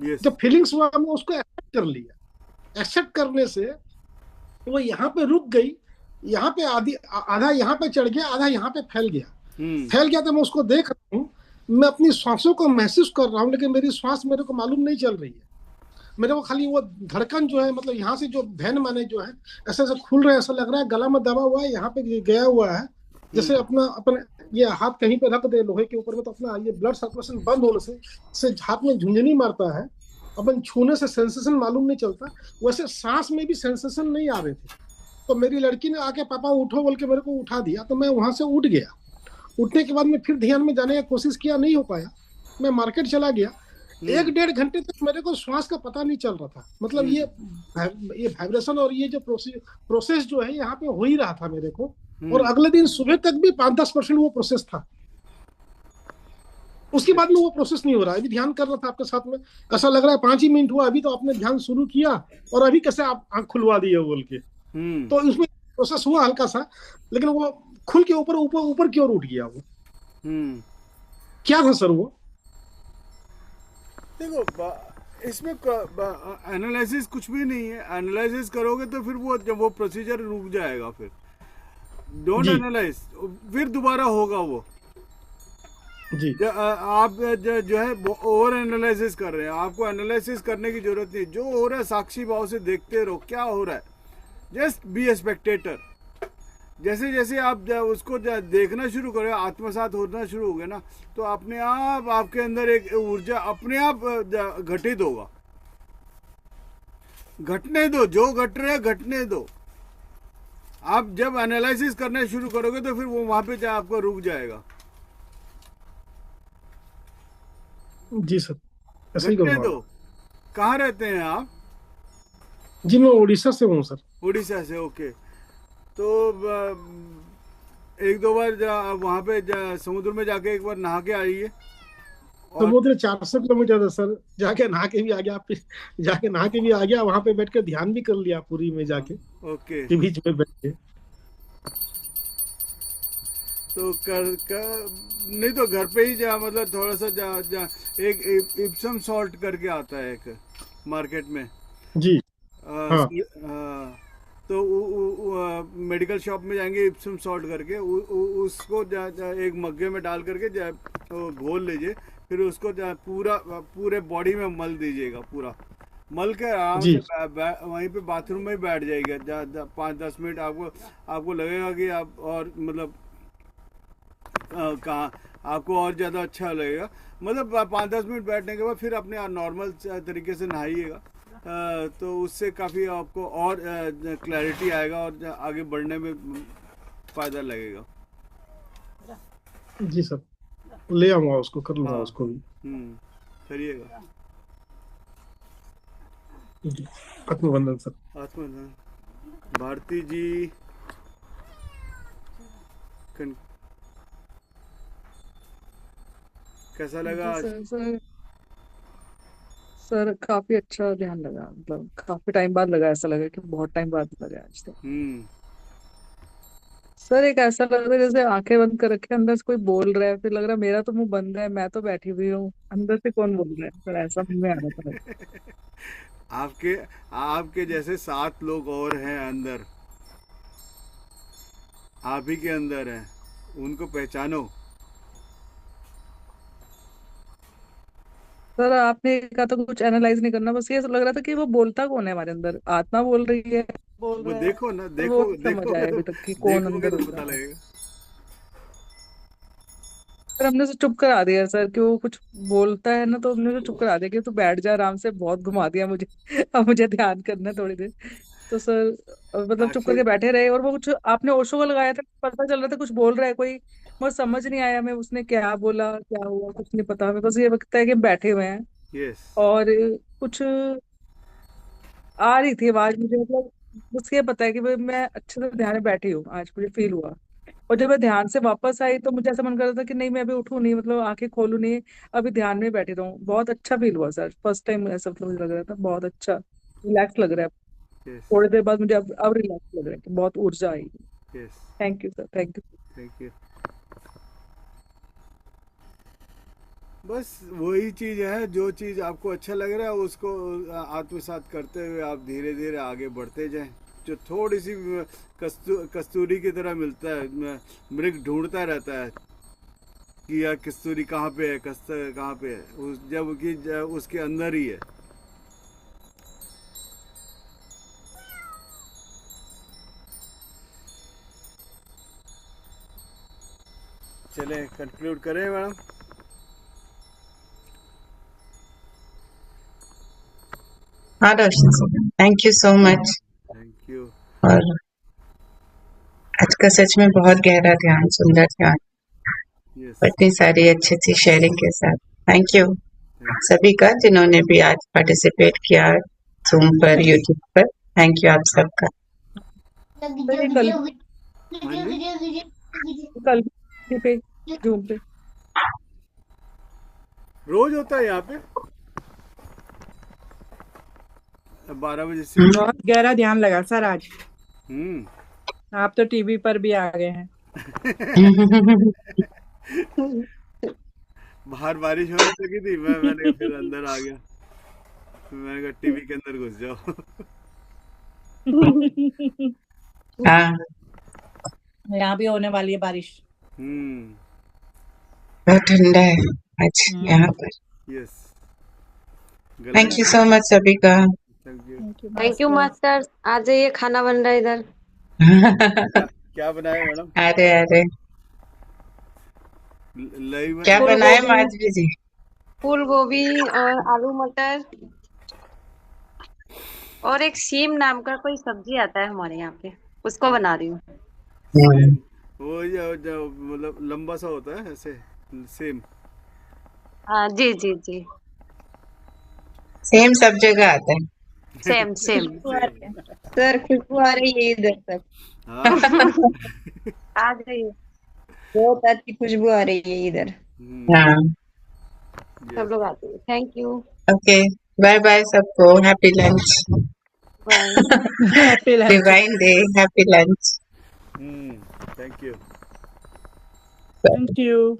जब फीलिंग्स हुआ मैं उसको एक्सेप्ट कर लिया। एक्सेप्ट करने से वो यहाँ पे रुक गई, यहाँ पे आधा यहाँ पे चढ़ गया, आधा यहाँ पे फैल गया। तो मैं उसको देख रहा हूँ, मैं अपनी श्वासों को महसूस कर रहा हूँ, लेकिन मेरी श्वास मेरे को मालूम नहीं चल रही है। मेरे को खाली वो धड़कन जो है, मतलब यहाँ से जो वैन माने जो है ऐसा ऐसा खुल रहा है, ऐसा लग रहा है गला में दबा हुआ है, यहाँ पे गया हुआ है। जैसे अपने ये हाथ कहीं पे रख दे लोहे के ऊपर में, तो अपना ये ब्लड सर्कुलेशन बंद होने से हाथ में झुंझुनी मारता है, अपन छूने से सेंसेशन मालूम नहीं चलता। वैसे सांस में भी सेंसेशन नहीं आ रहे थे। तो मेरी लड़की ने आके पापा उठो बोल के मेरे को उठा दिया, तो मैं वहां से उठ गया। उठने के बाद में फिर ध्यान में जाने की कोशिश किया, नहीं हो पाया। मैं मार्केट चला गया। 1-1.5 घंटे तक मेरे को श्वास का पता नहीं चल रहा था। मतलब ये वाइब्रेशन और ये जो प्रोसेस जो है यहाँ पे हो ही रहा था मेरे को। और अगले दिन सुबह तक भी 5-10% वो प्रोसेस था। उसके बाद में वो प्रोसेस नहीं हो रहा है। अभी ध्यान कर रहा था आपके साथ में, ऐसा लग रहा है 5 ही मिनट हुआ, अभी तो आपने ध्यान शुरू किया और अभी कैसे आप आंख खुलवा दिए बोल के। तो उसमें प्रोसेस हुआ हल्का सा, लेकिन वो खुल के ऊपर की ओर उठ गया। वो क्या था सर वो? देखो इसमें एनालिसिस कुछ भी नहीं है। एनालिसिस करोगे तो फिर वो जब वो प्रोसीजर रुक जाएगा। फिर डोंट एनालाइज, फिर दोबारा होगा वो जी। आप जो है ओवर एनालिसिस कर रहे हैं। आपको एनालिसिस करने की जरूरत नहीं। जो हो रहा है साक्षी भाव से देखते रहो क्या हो रहा है। Just be A Spectator. जैसे जैसे आप उसको देखना शुरू करें, आत्मसात होना शुरू हो गया ना, तो अपने आप आपके अंदर एक ऊर्जा अपने आप घटित होगा। घटने दो, जो घट रहे घटने दो। आप जब एनालिसिस करना शुरू करोगे तो फिर वो वहां पे आपको रुक जाएगा। जी सर, ऐसे ही घटने दो। कहाँ रहते हैं आप? जी मैं उड़ीसा से हूँ सर। उड़ीसा से, ओके। तो एक दो बार वहाँ पे समुद्र में जाके एक बार नहा के आइए। और समुद्र 400 किलोमीटर है सर, जाके नहा के भी आ गया, फिर जाके नहा के भी आ गया, वहां पे बैठ के ध्यान भी कर लिया पुरी में जाके ओके, के बीच में बैठ के। तो नहीं तो घर पे ही मतलब थोड़ा सा एक इप्सम सॉल्ट करके आता है एक मार्केट में। जी हाँ तो मेडिकल शॉप में जाएंगे, इप्सम सॉल्ट करके उसको एक मग्गे में डाल करके घोल लीजिए, फिर उसको पूरे बॉडी में मल दीजिएगा। पूरा मल के आराम से वहीं पे बाथरूम में ही बैठ जाएगा 5-10 मिनट। आपको लगेगा कि आप और मतलब कहाँ आपको और ज़्यादा अच्छा लगेगा। मतलब 5-10 मिनट बैठने के बाद फिर अपने नॉर्मल तरीके से नहाइएगा, तो उससे काफ़ी आपको और क्लैरिटी आएगा और आगे बढ़ने में फ़ायदा लगेगा। जी सर, ले आऊंगा उसको, कर लूंगा उसको भी। करिएगा। आत्मबंधन सर। आत्मबंधन। भारती जी कैसा लगा आज? सर काफी अच्छा ध्यान लगा, मतलब काफी टाइम बाद लगा, ऐसा लगा कि बहुत टाइम बाद लगा आज तक। सर एक ऐसा लग रहा है जैसे आंखें बंद कर रखे, अंदर से कोई बोल रहा है, फिर लग रहा है मेरा तो मुंह बंद है, मैं तो बैठी हुई हूँ, अंदर से कौन बोल रहा है सर, ऐसा मुंह में आ रहा था। आपके जैसे 7 लोग और हैं अंदर, आप ही के अंदर हैं, उनको पहचानो। सर आपने कहा तो कुछ एनालाइज नहीं करना, बस ये लग रहा था कि वो बोलता कौन है हमारे अंदर, आत्मा बोल रही है, बोल वो रहा है, देखो ना, तो वो देखो समझ आया अभी तक कि कौन देखोगे अंदर तो बोल पता रहा है। लगेगा। सर हमने तो चुप करा दिया सर, कि वो कुछ बोलता है ना, तो हमने तो चुप करा दिया कि तू बैठ जा आराम से, बहुत घुमा दिया मुझे अब मुझे ध्यान करना है थोड़ी देर। तो सर मतलब चुप करके एक्चुअली बैठे रहे, और वो कुछ आपने ओशो को लगाया था, पता चल रहा था कुछ बोल रहा है कोई, मुझे समझ नहीं आया मैं उसने क्या बोला, क्या हुआ कुछ नहीं पता, मेरे को बस ये लगता है कि बैठे हुए हैं। यस, और कुछ आ रही थी आवाज मुझे, मतलब बस ये पता है कि भाई मैं अच्छे से ध्यान में बैठी हूँ, आज मुझे फील हुआ। और जब मैं ध्यान से वापस आई तो मुझे ऐसा मन कर रहा था कि नहीं मैं अभी उठूं नहीं, मतलब आंखें खोलूं नहीं, अभी ध्यान में बैठी रहूं। बहुत अच्छा फील हुआ सर, फर्स्ट टाइम ऐसा मुझे लग रहा था, बहुत अच्छा रिलैक्स लग रहा है। यस, थोड़ी देर बाद मुझे अब रिलैक्स लग रहा है कि बहुत ऊर्जा आई। Yes, thank you sir, thank you. Thank you. बस वही चीज़ है, जो चीज़ आपको अच्छा लग रहा है उसको आत्मसात करते हुए आप धीरे धीरे आगे बढ़ते जाएं। जो थोड़ी सी कस्तूरी की तरह मिलता है, मृग ढूंढता रहता है कि यार कस्तूरी कहाँ पे है, कस्तूरी कहाँ पे है, जबकि उसके अंदर ही है। चलें कंक्लूड करें मैडम? हाँ Roshan sir, thank you so much. Thank you. और आज का सच में बहुत गहरा ध्यान, सुंदर ध्यान, यस, इतनी सारी अच्छी अच्छी शेयरिंग के साथ थैंक यू सभी का, जिन्होंने भी आज पार्टिसिपेट किया जूम पर, यूट्यूब पर। थैंक यू आप सबका। सर ये कल कल पे जूम पे रोज होता है यहाँ पे 12 बजे से। बहुत गहरा ध्यान लगा सर आज। आप तो टीवी पर भी आ गए हैं। बाहर बारिश होने लगी थी, मैंने फिर अंदर आ गया, मैंने कहा टीवी के अंदर घुस जाओ। हाँ यहाँ भी होने वाली है बारिश। बहुत ठंडा है आज यहाँ पर। Yes, thank you so much सभी का। Thank you master. आ जाइए, खाना बन रहा है इधर। क्या बनाए मैडम? अरे अरे क्या बनाए माधवी जी? फूल गोभी और आलू मटर, और एक सीम नाम का कोई सब्जी आता है हमारे यहाँ पे, उसको बना रही हूँ। वो जो मतलब लंबा सा होता है ऐसे, सेम। हाँ जी जी जी। सेम सब जगह आता है। Same same. खुशबू आ रही है सर, खुशबू आ रही है इधर तक। हाँ आ गई। बहुत अच्छी खुशबू आ रही है इधर। हाँ, सब लोग आते हैं। Thank you. Okay, bye bye सबको, happy lunch, bye. Happy lunch. Divine day, happy lunch. Thank you. Thank you.